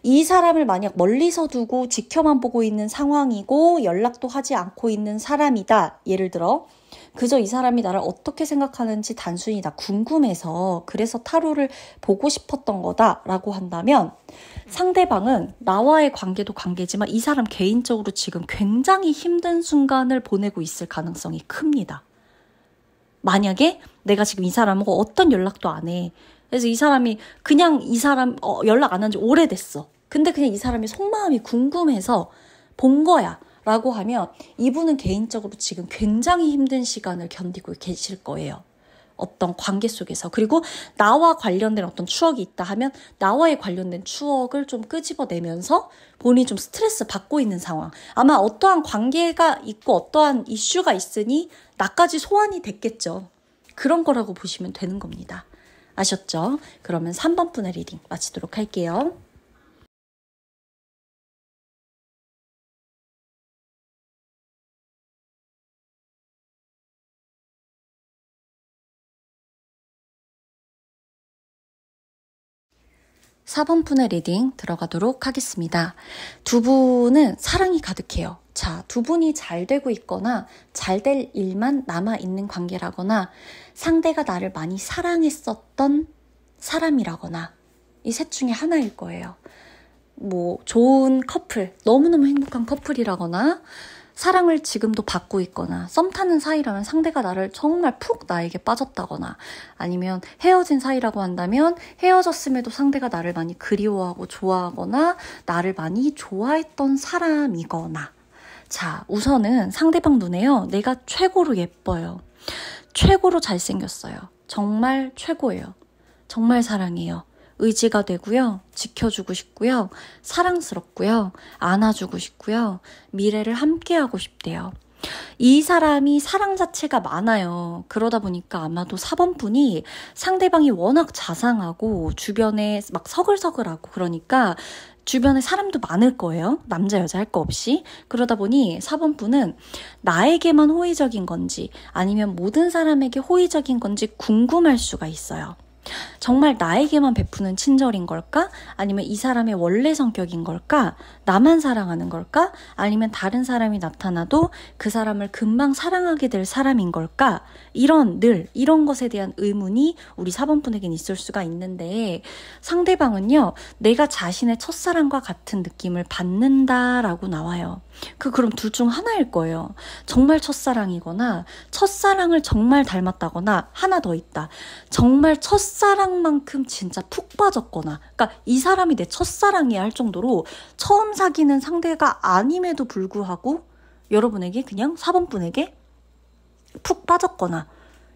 이 사람을 만약 멀리서 두고 지켜만 보고 있는 상황이고 연락도 하지 않고 있는 사람이다. 예를 들어 그저 이 사람이 나를 어떻게 생각하는지 단순히 나 궁금해서 그래서 타로를 보고 싶었던 거다라고 한다면, 상대방은 나와의 관계도 관계지만 이 사람 개인적으로 지금 굉장히 힘든 순간을 보내고 있을 가능성이 큽니다. 만약에 내가 지금 이 사람하고 어떤 연락도 안 해. 그래서 이 사람이 그냥 이 사람 연락 안 한 지 오래됐어. 근데 그냥 이 사람이 속마음이 궁금해서 본 거야 라고 하면 이분은 개인적으로 지금 굉장히 힘든 시간을 견디고 계실 거예요. 어떤 관계 속에서. 그리고 나와 관련된 어떤 추억이 있다 하면 나와의 관련된 추억을 좀 끄집어내면서 본인이 좀 스트레스 받고 있는 상황. 아마 어떠한 관계가 있고 어떠한 이슈가 있으니 나까지 소환이 됐겠죠. 그런 거라고 보시면 되는 겁니다. 아셨죠? 그러면 3번 분의 리딩 마치도록 할게요. (4번) 분의 리딩 들어가도록 하겠습니다. 두 분은 사랑이 가득해요. 자, 두 분이 잘 되고 있거나 잘 될 일만 남아있는 관계라거나 상대가 나를 많이 사랑했었던 사람이라거나 이 셋 중에 하나일 거예요. 뭐 좋은 커플, 너무너무 행복한 커플이라거나 사랑을 지금도 받고 있거나 썸 타는 사이라면 상대가 나를 정말 푹 나에게 빠졌다거나, 아니면 헤어진 사이라고 한다면 헤어졌음에도 상대가 나를 많이 그리워하고 좋아하거나 나를 많이 좋아했던 사람이거나. 자, 우선은 상대방 눈에요. 내가 최고로 예뻐요. 최고로 잘생겼어요. 정말 최고예요. 정말 사랑해요. 의지가 되고요. 지켜주고 싶고요. 사랑스럽고요. 안아주고 싶고요. 미래를 함께하고 싶대요. 이 사람이 사랑 자체가 많아요. 그러다 보니까 아마도 4번 분이 상대방이 워낙 자상하고 주변에 막 서글서글하고 그러니까 주변에 사람도 많을 거예요. 남자 여자 할 거 없이. 그러다 보니 4번 분은 나에게만 호의적인 건지 아니면 모든 사람에게 호의적인 건지 궁금할 수가 있어요. 정말 나에게만 베푸는 친절인 걸까? 아니면 이 사람의 원래 성격인 걸까? 나만 사랑하는 걸까? 아니면 다른 사람이 나타나도 그 사람을 금방 사랑하게 될 사람인 걸까? 이런 것에 대한 의문이 우리 4번분에겐 있을 수가 있는데, 상대방은요, 내가 자신의 첫사랑과 같은 느낌을 받는다라고 나와요. 그럼 둘 중 하나일 거예요. 정말 첫사랑이거나 첫사랑을 정말 닮았다거나, 하나 더 있다. 정말 첫사랑만큼 진짜 푹 빠졌거나, 그러니까 이 사람이 내 첫사랑이야 할 정도로 처음 사귀는 상대가 아님에도 불구하고 여러분에게, 그냥 4번분에게 푹 빠졌거나,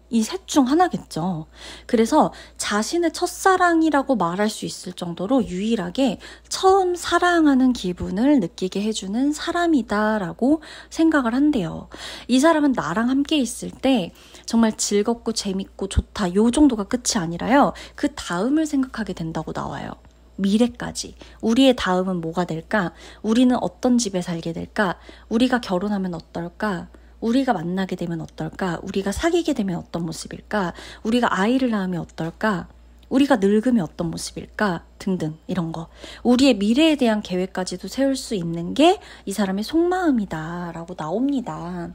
이 셋 중 하나겠죠. 그래서 자신의 첫사랑이라고 말할 수 있을 정도로 유일하게 처음 사랑하는 기분을 느끼게 해주는 사람이다라고 생각을 한대요. 이 사람은 나랑 함께 있을 때 정말 즐겁고 재밌고 좋다, 요 정도가 끝이 아니라요, 그 다음을 생각하게 된다고 나와요. 미래까지. 우리의 다음은 뭐가 될까? 우리는 어떤 집에 살게 될까? 우리가 결혼하면 어떨까? 우리가 만나게 되면 어떨까? 우리가 사귀게 되면 어떤 모습일까? 우리가 아이를 낳으면 어떨까? 우리가 늙으면 어떤 모습일까? 등등, 이런 거. 우리의 미래에 대한 계획까지도 세울 수 있는 게 이 사람의 속마음이다 라고 나옵니다.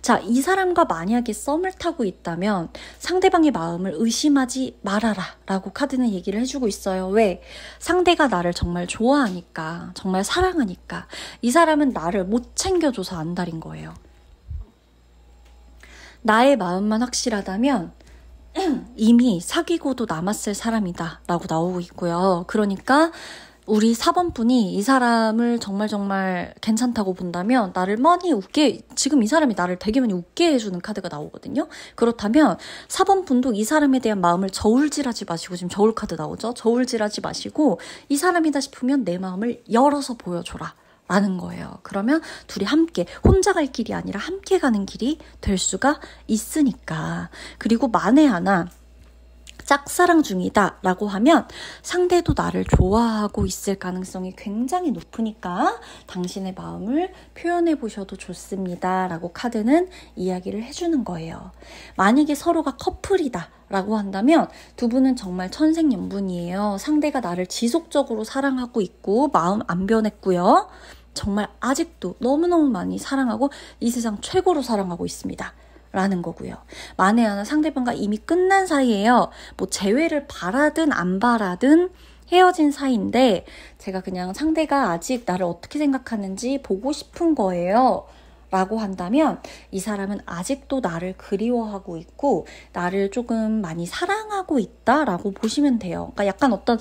자, 이 사람과 만약에 썸을 타고 있다면 상대방의 마음을 의심하지 말아라 라고 카드는 얘기를 해주고 있어요. 왜? 상대가 나를 정말 좋아하니까, 정말 사랑하니까. 이 사람은 나를 못 챙겨줘서 안달인 거예요. 나의 마음만 확실하다면 이미 사귀고도 남았을 사람이다 라고 나오고 있고요. 그러니까 우리 4번분이 이 사람을 정말 괜찮다고 본다면, 지금 이 사람이 나를 되게 많이 웃게 해주는 카드가 나오거든요. 그렇다면 4번분도 이 사람에 대한 마음을 저울질하지 마시고, 지금 저울 카드 나오죠? 저울질하지 마시고, 이 사람이다 싶으면 내 마음을 열어서 보여줘라 라는 거예요. 그러면 둘이 함께, 혼자 갈 길이 아니라 함께 가는 길이 될 수가 있으니까. 그리고 만에 하나 짝사랑 중이다 라고 하면 상대도 나를 좋아하고 있을 가능성이 굉장히 높으니까 당신의 마음을 표현해 보셔도 좋습니다 라고 카드는 이야기를 해주는 거예요. 만약에 서로가 커플이다 라고 한다면 두 분은 정말 천생연분이에요. 상대가 나를 지속적으로 사랑하고 있고 마음 안 변했고요. 정말 아직도 너무너무 많이 사랑하고 이 세상 최고로 사랑하고 있습니다 라는 거고요. 만에 하나 상대방과 이미 끝난 사이예요. 뭐 재회를 바라든 안 바라든 헤어진 사이인데, 제가 그냥 상대가 아직 나를 어떻게 생각하는지 보고 싶은 거예요 라고 한다면 이 사람은 아직도 나를 그리워하고 있고 나를 조금 많이 사랑하고 있다라고 보시면 돼요. 그러니까 약간 어떤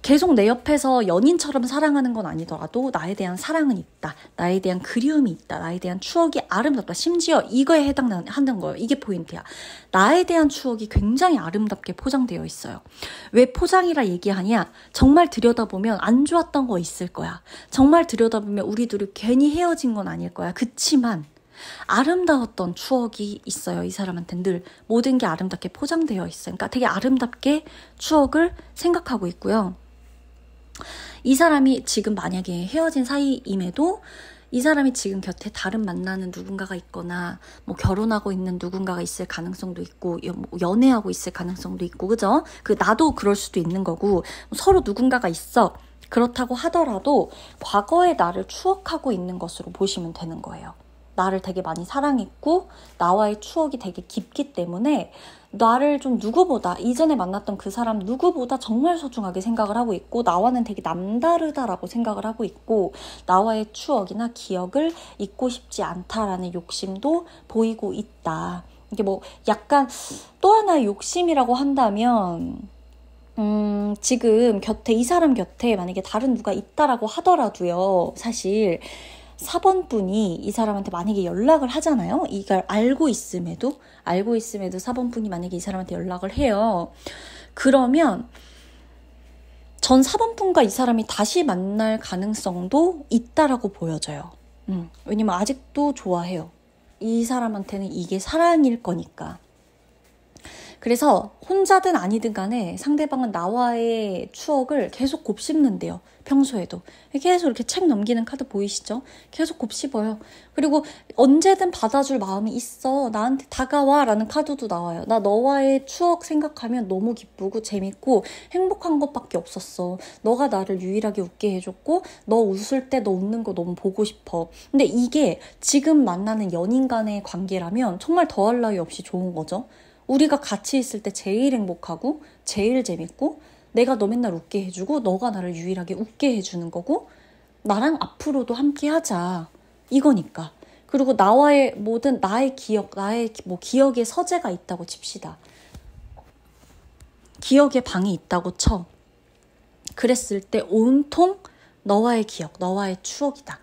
계속 내 옆에서 연인처럼 사랑하는 건 아니더라도 나에 대한 사랑은 있다. 나에 대한 그리움이 있다. 나에 대한 추억이 아름답다. 심지어 이거에 해당하는 거예요. 이게 포인트야. 나에 대한 추억이 굉장히 아름답게 포장되어 있어요. 왜 포장이라 얘기하냐? 정말 들여다보면 안 좋았던 거 있을 거야. 정말 들여다보면 우리 둘이 괜히 헤어진 건 아닐 거야. 그치만 아름다웠던 추억이 있어요. 이 사람한테는 늘 모든 게 아름답게 포장되어 있어요. 그러니까 되게 아름답게 추억을 생각하고 있고요. 이 사람이 지금 만약에 헤어진 사이임에도 이 사람이 지금 곁에 다른 만나는 누군가가 있거나 뭐 결혼하고 있는 누군가가 있을 가능성도 있고 연애하고 있을 가능성도 있고, 그죠? 나도 그럴 수도 있는 거고, 서로 누군가가 있어. 그렇다고 하더라도 과거의 나를 추억하고 있는 것으로 보시면 되는 거예요. 나를 되게 많이 사랑했고 나와의 추억이 되게 깊기 때문에 나를 좀 누구보다, 이전에 만났던 그 사람 누구보다 정말 소중하게 생각을 하고 있고 나와는 되게 남다르다라고 생각을 하고 있고 나와의 추억이나 기억을 잊고 싶지 않다라는 욕심도 보이고 있다. 이게 뭐 약간 또 하나의 욕심이라고 한다면 지금 이 사람 곁에 만약에 다른 누가 있다라고 하더라도요, 사실 4번 분이 이 사람한테 만약에 연락을 하잖아요. 이걸 알고 있음에도 4번 분이 만약에 이 사람한테 연락을 해요. 그러면 전 4번 분과 이 사람이 다시 만날 가능성도 있다라고 보여져요. 왜냐면 아직도 좋아해요. 이 사람한테는 이게 사랑일 거니까. 그래서 혼자든 아니든 간에 상대방은 나와의 추억을 계속 곱씹는데요. 평소에도. 계속 이렇게 책 넘기는 카드 보이시죠? 계속 곱씹어요. 그리고 언제든 받아줄 마음이 있어. 나한테 다가와 라는 카드도 나와요. 나 너와의 추억 생각하면 너무 기쁘고 재밌고 행복한 것밖에 없었어. 너가 나를 유일하게 웃게 해줬고 너 웃을 때 너 웃는 거 너무 보고 싶어. 근데 이게 지금 만나는 연인 간의 관계라면 정말 더할 나위 없이 좋은 거죠. 우리가 같이 있을 때 제일 행복하고 제일 재밌고 내가 너 맨날 웃게 해주고 너가 나를 유일하게 웃게 해주는 거고 나랑 앞으로도 함께 하자 이거니까. 그리고 나와의 모든 나의 기억, 나의 뭐 기억의 서재가 있다고 칩시다. 기억의 방이 있다고 쳐. 그랬을 때 온통 너와의 기억, 너와의 추억이다.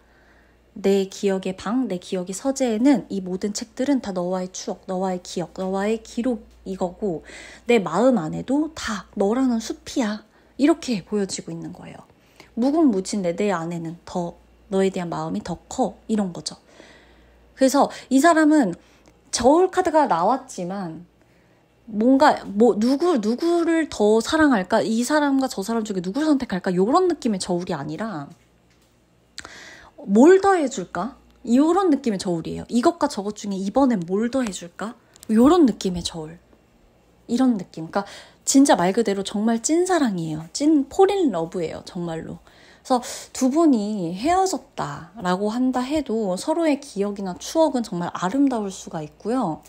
내 기억의 방, 내 기억의 서재에는 이 모든 책들은 다 너와의 추억, 너와의 기억, 너와의 기록 이거고 내 마음 안에도 다 너라는 숲이야. 이렇게 보여지고 있는 거예요. 무궁무진 내 안에는 더 너에 대한 마음이 더 커. 이런 거죠. 그래서 이 사람은 저울 카드가 나왔지만 뭔가 누구를 더 사랑할까? 이 사람과 저 사람 중에 누구를 선택할까? 이런 느낌의 저울이 아니라 뭘 더 해줄까? 이런 느낌의 저울이에요. 이것과 저것 중에 이번엔 뭘 더 해줄까? 이런 느낌의 저울. 이런 느낌. 그러니까 진짜 말 그대로 정말 찐사랑이에요. 찐 폴인 러브예요. 정말로. 그래서 두 분이 헤어졌다라고 한다 해도 서로의 기억이나 추억은 정말 아름다울 수가 있고요.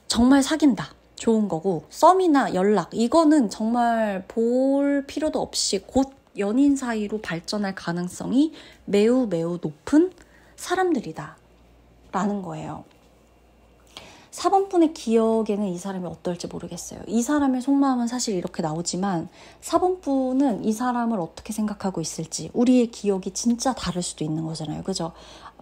정말 사귄다. 좋은 거고 썸이나 연락 이거는 정말 볼 필요도 없이 곧 연인 사이로 발전할 가능성이 매우 매우 높은 사람들이다 라는 거예요. 4번 분의 기억에는 이 사람이 어떨지 모르겠어요. 이 사람의 속마음은 사실 이렇게 나오지만 4번 분은 이 사람을 어떻게 생각하고 있을지 우리의 기억이 진짜 다를 수도 있는 거잖아요. 그죠?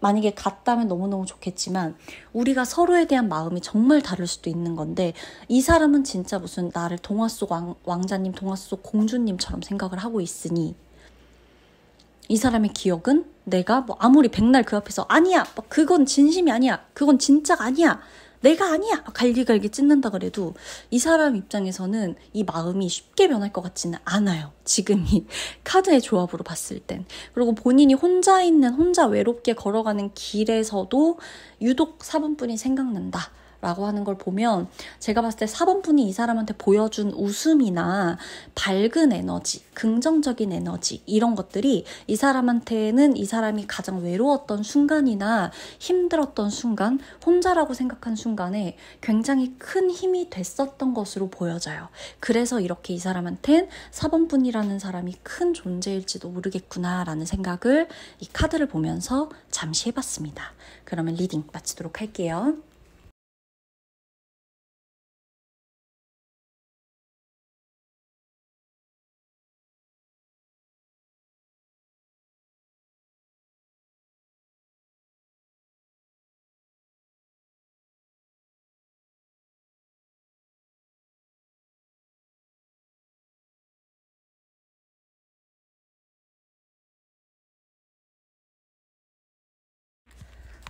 만약에 같다면 너무너무 좋겠지만 우리가 서로에 대한 마음이 정말 다를 수도 있는 건데 이 사람은 진짜 무슨 나를 동화 속 왕자님, 동화 속 공주님처럼 생각을 하고 있으니 이 사람의 기억은 내가 뭐 아무리 백날 그 앞에서 아니야, 그건 진심이 아니야, 그건 진짜가 아니야, 내가 아니야 갈기갈기 찢는다 그래도 이 사람 입장에서는 이 마음이 쉽게 변할 것 같지는 않아요. 지금 이 카드의 조합으로 봤을 땐. 그리고 본인이 혼자 외롭게 걸어가는 길에서도 유독 4번분이 생각난다 라고 하는 걸 보면 제가 봤을 때 4번분이 이 사람한테 보여준 웃음이나 밝은 에너지, 긍정적인 에너지 이런 것들이 이 사람한테는 이 사람이 가장 외로웠던 순간이나 힘들었던 순간, 혼자라고 생각한 순간에 굉장히 큰 힘이 됐었던 것으로 보여져요. 그래서 이렇게 이 사람한텐 4번분이라는 사람이 큰 존재일지도 모르겠구나라는 생각을 이 카드를 보면서 잠시 해봤습니다. 그러면 리딩 마치도록 할게요.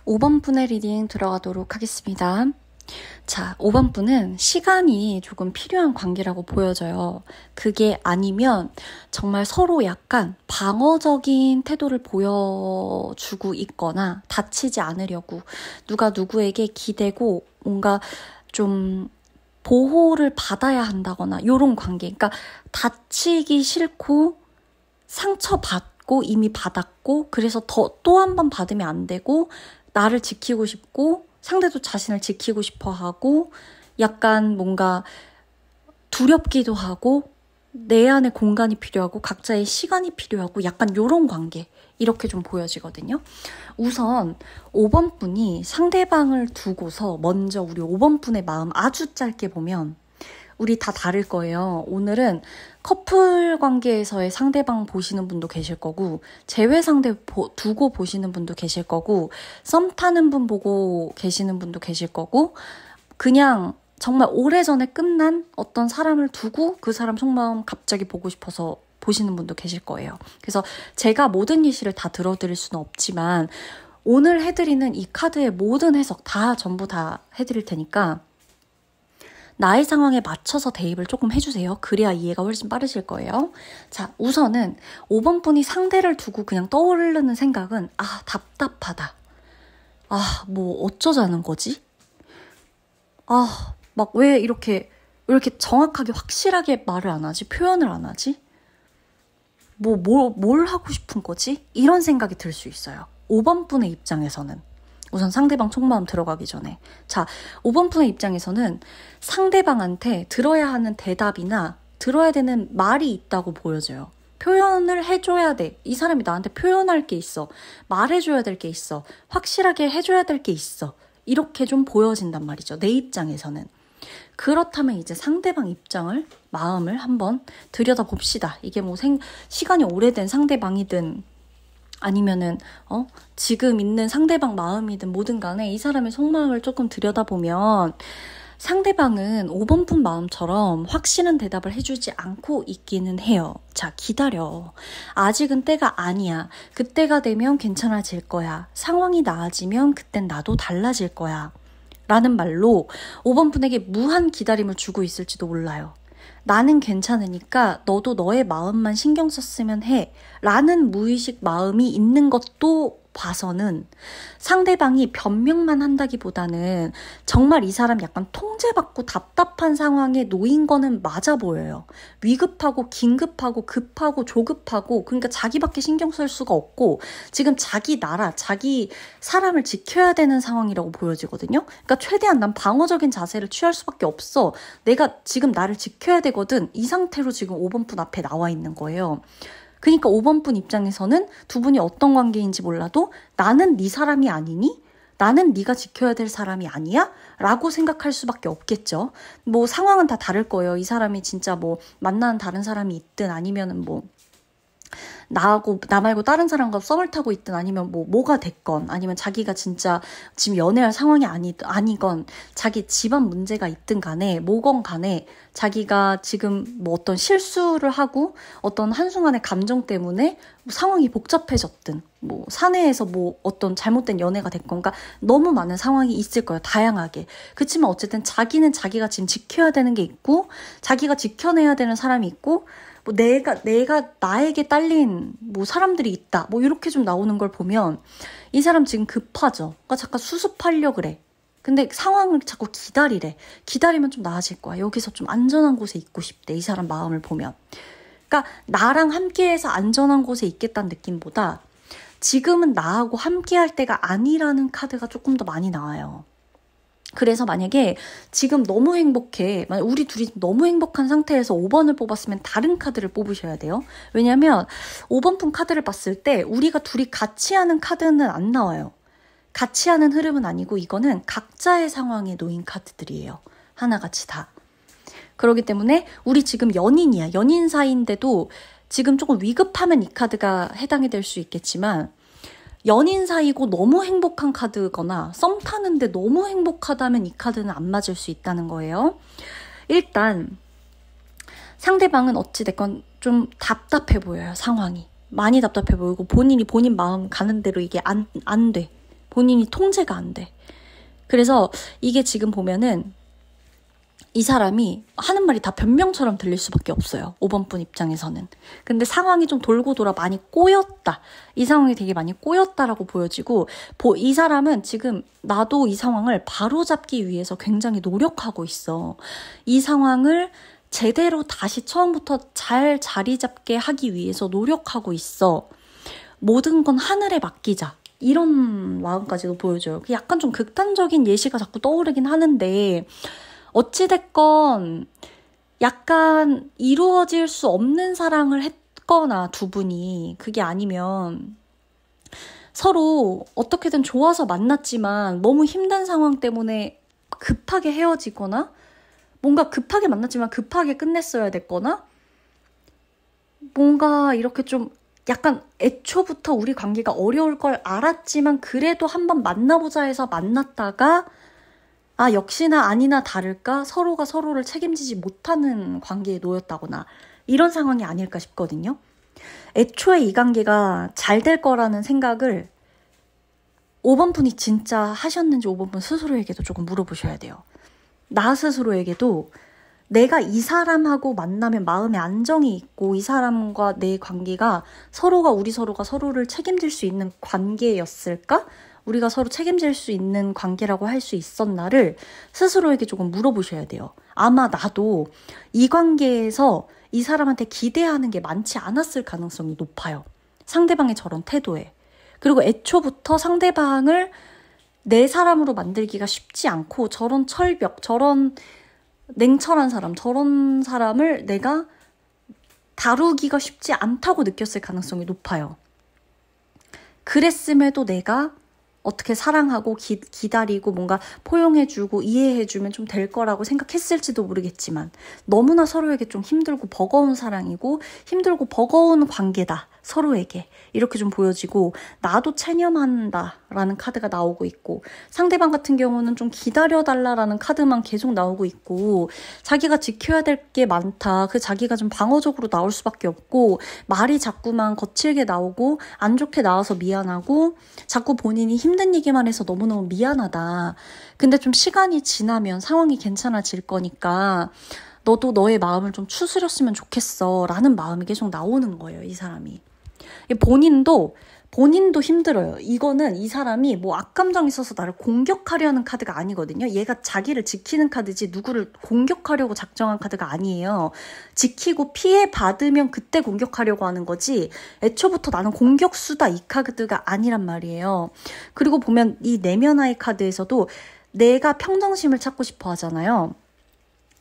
5번 분의 리딩 들어가도록 하겠습니다. 자, 5번 분은 시간이 조금 필요한 관계라고 보여져요. 그게 아니면 정말 서로 약간 방어적인 태도를 보여주고 있거나 다치지 않으려고 누가 누구에게 기대고 뭔가 좀 보호를 받아야 한다거나 이런 관계. 그러니까 다치기 싫고 상처받고 이미 받았고 그래서 또 한 번 받으면 안 되고 나를 지키고 싶고 상대도 자신을 지키고 싶어 하고 약간 뭔가 두렵기도 하고 내 안에 공간이 필요하고 각자의 시간이 필요하고 약간 이런 관계 이렇게 좀 보여지거든요. 우선 5번 분이 상대방을 두고서 먼저 우리 5번 분의 마음 아주 짧게 보면 우리 다 다를 거예요. 오늘은 커플 관계에서의 상대방 보시는 분도 계실 거고 재회 상대 두고 보시는 분도 계실 거고 썸 타는 분 보고 계시는 분도 계실 거고 그냥 정말 오래전에 끝난 어떤 사람을 두고 그 사람 속마음 갑자기 보고 싶어서 보시는 분도 계실 거예요. 그래서 제가 모든 예시를 다 들어드릴 수는 없지만 오늘 해드리는 이 카드의 모든 해석 다 전부 다 해드릴 테니까 나의 상황에 맞춰서 대입을 조금 해주세요. 그래야 이해가 훨씬 빠르실 거예요. 자, 우선은 5번 분이 상대를 두고 그냥 떠오르는 생각은 답답하다. 뭐 어쩌자는 거지? 막 왜 이렇게 정확하게 확실하게 말을 안 하지? 표현을 안 하지? 뭘 하고 싶은 거지? 이런 생각이 들 수 있어요. 5번 분의 입장에서는. 우선 상대방 속마음 들어가기 전에. 자, 5번 분의 입장에서는 상대방한테 들어야 하는 대답이나 들어야 되는 말이 있다고 보여져요. 표현을 해줘야 돼. 이 사람이 나한테 표현할 게 있어. 말해줘야 될 게 있어. 확실하게 해줘야 될 게 있어. 이렇게 좀 보여진단 말이죠. 내 입장에서는. 그렇다면 이제 상대방 입장을, 마음을 한번 들여다봅시다. 이게 뭐 시간이 오래된 상대방이든 아니면은 지금 있는 상대방 마음이든 뭐든 간에 이 사람의 속마음을 조금 들여다보면 상대방은 5번 분 마음처럼 확실한 대답을 해주지 않고 있기는 해요. 자, 기다려. 아직은 때가 아니야. 그때가 되면 괜찮아질 거야. 상황이 나아지면 그땐 나도 달라질 거야. 라는 말로 5번 분에게 무한 기다림을 주고 있을지도 몰라요. 나는 괜찮으니까 너도 너의 마음만 신경 썼으면 해. 라는 무의식 마음이 있는 것도 봐서는 상대방이 변명만 한다기보다는 정말 이 사람 약간 통제받고 답답한 상황에 놓인 거는 맞아 보여요. 위급하고 긴급하고 급하고 조급하고, 그러니까 자기밖에 신경 쓸 수가 없고 지금 자기 나라, 자기 사람을 지켜야 되는 상황이라고 보여지거든요. 그러니까 최대한 난 방어적인 자세를 취할 수밖에 없어. 내가 지금 나를 지켜야 되거든. 이 상태로 지금 5번 분 앞에 나와 있는 거예요. 그러니까 5번 분 입장에서는 두 분이 어떤 관계인지 몰라도 나는 네 사람이 아니니? 나는 네가 지켜야 될 사람이 아니야? 라고 생각할 수밖에 없겠죠. 뭐 상황은 다 다를 거예요. 이 사람이 진짜 뭐 만나는 다른 사람이 있든 아니면은 뭐 나 말고 다른 사람과 썸을 타고 있든 아니면 뭐가 됐건 아니면 자기가 진짜 지금 연애할 상황이 아니건 자기 집안 문제가 있든 간에 뭐건 간에 자기가 지금 뭐 어떤 실수를 하고 어떤 한순간의 감정 때문에 상황이 복잡해졌든 뭐 사내에서 뭐 어떤 잘못된 연애가 됐건, 그러니까 너무 많은 상황이 있을 거예요. 다양하게. 그렇지만 어쨌든 자기는 자기가 지금 지켜야 되는 게 있고 자기가 지켜내야 되는 사람이 있고 뭐 내가 나에게 딸린 뭐 사람들이 있다. 뭐 이렇게 좀 나오는 걸 보면 이 사람 지금 급하죠. 그러니까 잠깐 수습하려 그래. 근데 상황을 자꾸 기다리래. 기다리면 좀 나아질 거야. 여기서 좀 안전한 곳에 있고 싶대. 이 사람 마음을 보면. 그러니까 나랑 함께해서 안전한 곳에 있겠다는 느낌보다 지금은 나하고 함께할 때가 아니라는 카드가 조금 더 많이 나와요. 그래서 만약에 지금 너무 행복해, 우리 둘이 너무 행복한 상태에서 5번을 뽑았으면 다른 카드를 뽑으셔야 돼요. 왜냐면 5번 분 카드를 봤을 때 우리가 둘이 같이 하는 카드는 안 나와요. 같이 하는 흐름은 아니고 이거는 각자의 상황에 놓인 카드들이에요. 하나같이 다. 그렇기 때문에 우리 지금 연인이야. 연인 사이인데도 지금 조금 위급하면 이 카드가 해당이 될 수 있겠지만 연인 사이고 너무 행복한 카드거나 썸 타는데 너무 행복하다면 이 카드는 안 맞을 수 있다는 거예요. 일단 상대방은 어찌됐건 좀 답답해 보여요. 상황이. 많이 답답해 보이고 본인 마음 가는 대로 이게 안 돼. 본인이 통제가 안 돼. 그래서 이게 지금 보면은 이 사람이 하는 말이 다 변명처럼 들릴 수밖에 없어요. 5번 분 입장에서는. 근데 상황이 좀 돌고 돌아 많이 꼬였다. 이 상황이 되게 많이 꼬였다라고 보여지고 이 사람은 지금 나도 이 상황을 바로잡기 위해서 굉장히 노력하고 있어. 이 상황을 제대로 다시 처음부터 잘 자리 잡게 하기 위해서 노력하고 있어. 모든 건 하늘에 맡기자. 이런 마음까지도 보여줘요. 약간 좀 극단적인 예시가 자꾸 떠오르긴 하는데 어찌됐건 약간 이루어질 수 없는 사랑을 했거나 두 분이 그게 아니면 서로 어떻게든 좋아서 만났지만 너무 힘든 상황 때문에 급하게 헤어지거나 뭔가 급하게 만났지만 급하게 끝냈어야 됐거나 뭔가 이렇게 좀 약간 애초부터 우리 관계가 어려울 걸 알았지만 그래도 한번 만나보자 해서 만났다가 역시나 아니나 다를까 서로가 서로를 책임지지 못하는 관계에 놓였다거나 이런 상황이 아닐까 싶거든요. 애초에 이 관계가 잘 될 거라는 생각을 5번 분이 진짜 하셨는지 5번 분 스스로에게도 조금 물어보셔야 돼요. 나 스스로에게도 내가 이 사람하고 만나면 마음에 안정이 있고 이 사람과 내 관계가 우리 서로가 서로를 책임질 수 있는 관계였을까? 우리가 서로 책임질 수 있는 관계라고 할 수 있었나를 스스로에게 조금 물어보셔야 돼요. 아마 나도 이 관계에서 이 사람한테 기대하는 게 많지 않았을 가능성이 높아요. 상대방의 저런 태도에. 그리고 애초부터 상대방을 내 사람으로 만들기가 쉽지 않고 저런 철벽, 저런 냉철한 사람, 저런 사람을 내가 다루기가 쉽지 않다고 느꼈을 가능성이 높아요. 그랬음에도 내가 어떻게 사랑하고 기다리고 뭔가 포용해주고 이해해주면 좀 될 거라고 생각했을지도 모르겠지만 너무나 서로에게 좀 힘들고 버거운 사랑이고 힘들고 버거운 관계다. 서로에게 이렇게 좀 보여지고 나도 체념한다라는 카드가 나오고 있고 상대방 같은 경우는 좀 기다려달라라는 카드만 계속 나오고 있고 자기가 지켜야 될 게 많다. 그 자기가 좀 방어적으로 나올 수밖에 없고 말이 자꾸만 거칠게 나오고 안 좋게 나와서 미안하고 자꾸 본인이 힘든 얘기만 해서 너무너무 미안하다. 근데 좀 시간이 지나면 상황이 괜찮아질 거니까 너도 너의 마음을 좀 추스렸으면 좋겠어 라는 마음이 계속 나오는 거예요. 이 사람이. 본인도 힘들어요. 이거는 이 사람이 뭐 악감정이 있어서 나를 공격하려는 카드가 아니거든요. 얘가 자기를 지키는 카드지 누구를 공격하려고 작정한 카드가 아니에요. 지키고 피해 받으면 그때 공격하려고 하는 거지 애초부터 나는 공격수다 이 카드가 아니란 말이에요. 그리고 보면 이 내면화의 카드에서도 내가 평정심을 찾고 싶어 하잖아요.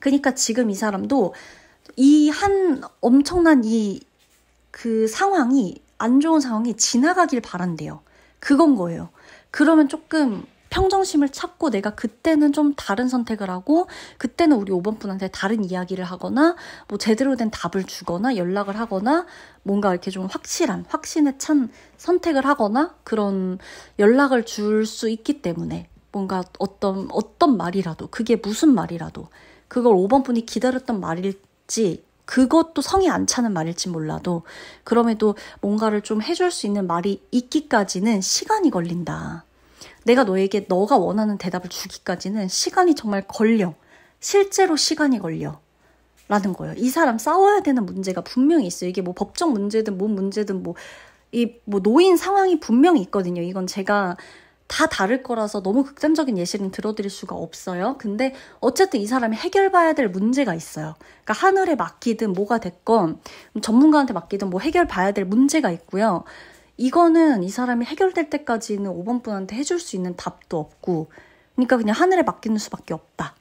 그러니까 지금 이 사람도 이 한 엄청난 그 상황이 안 좋은 상황이 지나가길 바란대요. 그건 거예요. 그러면 조금 평정심을 찾고 내가 그때는 좀 다른 선택을 하고 그때는 우리 5번 분한테 다른 이야기를 하거나 뭐 제대로 된 답을 주거나 연락을 하거나 뭔가 이렇게 좀 확신에 찬 선택을 하거나 그런 연락을 줄 수 있기 때문에 뭔가 어떤 말이라도 그게 무슨 말이라도 그걸 5번 분이 기다렸던 말일지 그것도 성이 안 차는 말일지 몰라도 그럼에도 뭔가를 좀 해줄 수 있는 말이 있기까지는 시간이 걸린다. 내가 너에게 너가 원하는 대답을 주기까지는 시간이 정말 걸려. 실제로 시간이 걸려. 라는 거예요. 이 사람 싸워야 되는 문제가 분명히 있어요. 이게 뭐 법적 문제든 뭔 문제든 뭐 놓인 상황이 분명히 있거든요. 이건 제가 다 다를 거라서 너무 극단적인 예시는 들어드릴 수가 없어요. 근데 어쨌든 이 사람이 해결봐야 될 문제가 있어요. 그러니까 하늘에 맡기든 뭐가 됐건 전문가한테 맡기든 뭐 해결봐야 될 문제가 있고요. 이거는 이 사람이 해결될 때까지는 5번 분한테 해줄 수 있는 답도 없고 그러니까 그냥 하늘에 맡기는 수밖에 없다.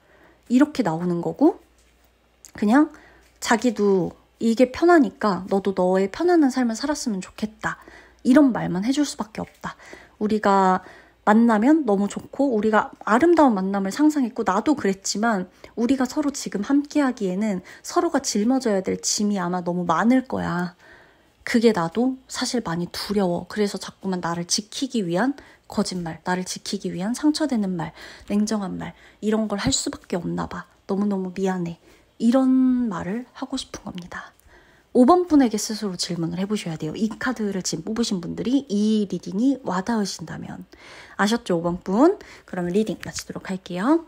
이렇게 나오는 거고 그냥 자기도 이게 편하니까 너도 너의 편안한 삶을 살았으면 좋겠다. 이런 말만 해줄 수밖에 없다. 우리가 만나면 너무 좋고 우리가 아름다운 만남을 상상했고 나도 그랬지만 우리가 서로 지금 함께하기에는 서로가 짊어져야 될 짐이 아마 너무 많을 거야. 그게 나도 사실 많이 두려워. 그래서 자꾸만 나를 지키기 위한 거짓말, 나를 지키기 위한 상처되는 말, 냉정한 말 이런 걸 할 수밖에 없나 봐. 너무너무 미안해. 이런 말을 하고 싶은 겁니다. 5번 분에게 스스로 질문을 해보셔야 돼요. 이 카드를 지금 뽑으신 분들이 이 리딩이 와닿으신다면. 아셨죠, 5번 분? 그러면 리딩 마치도록 할게요.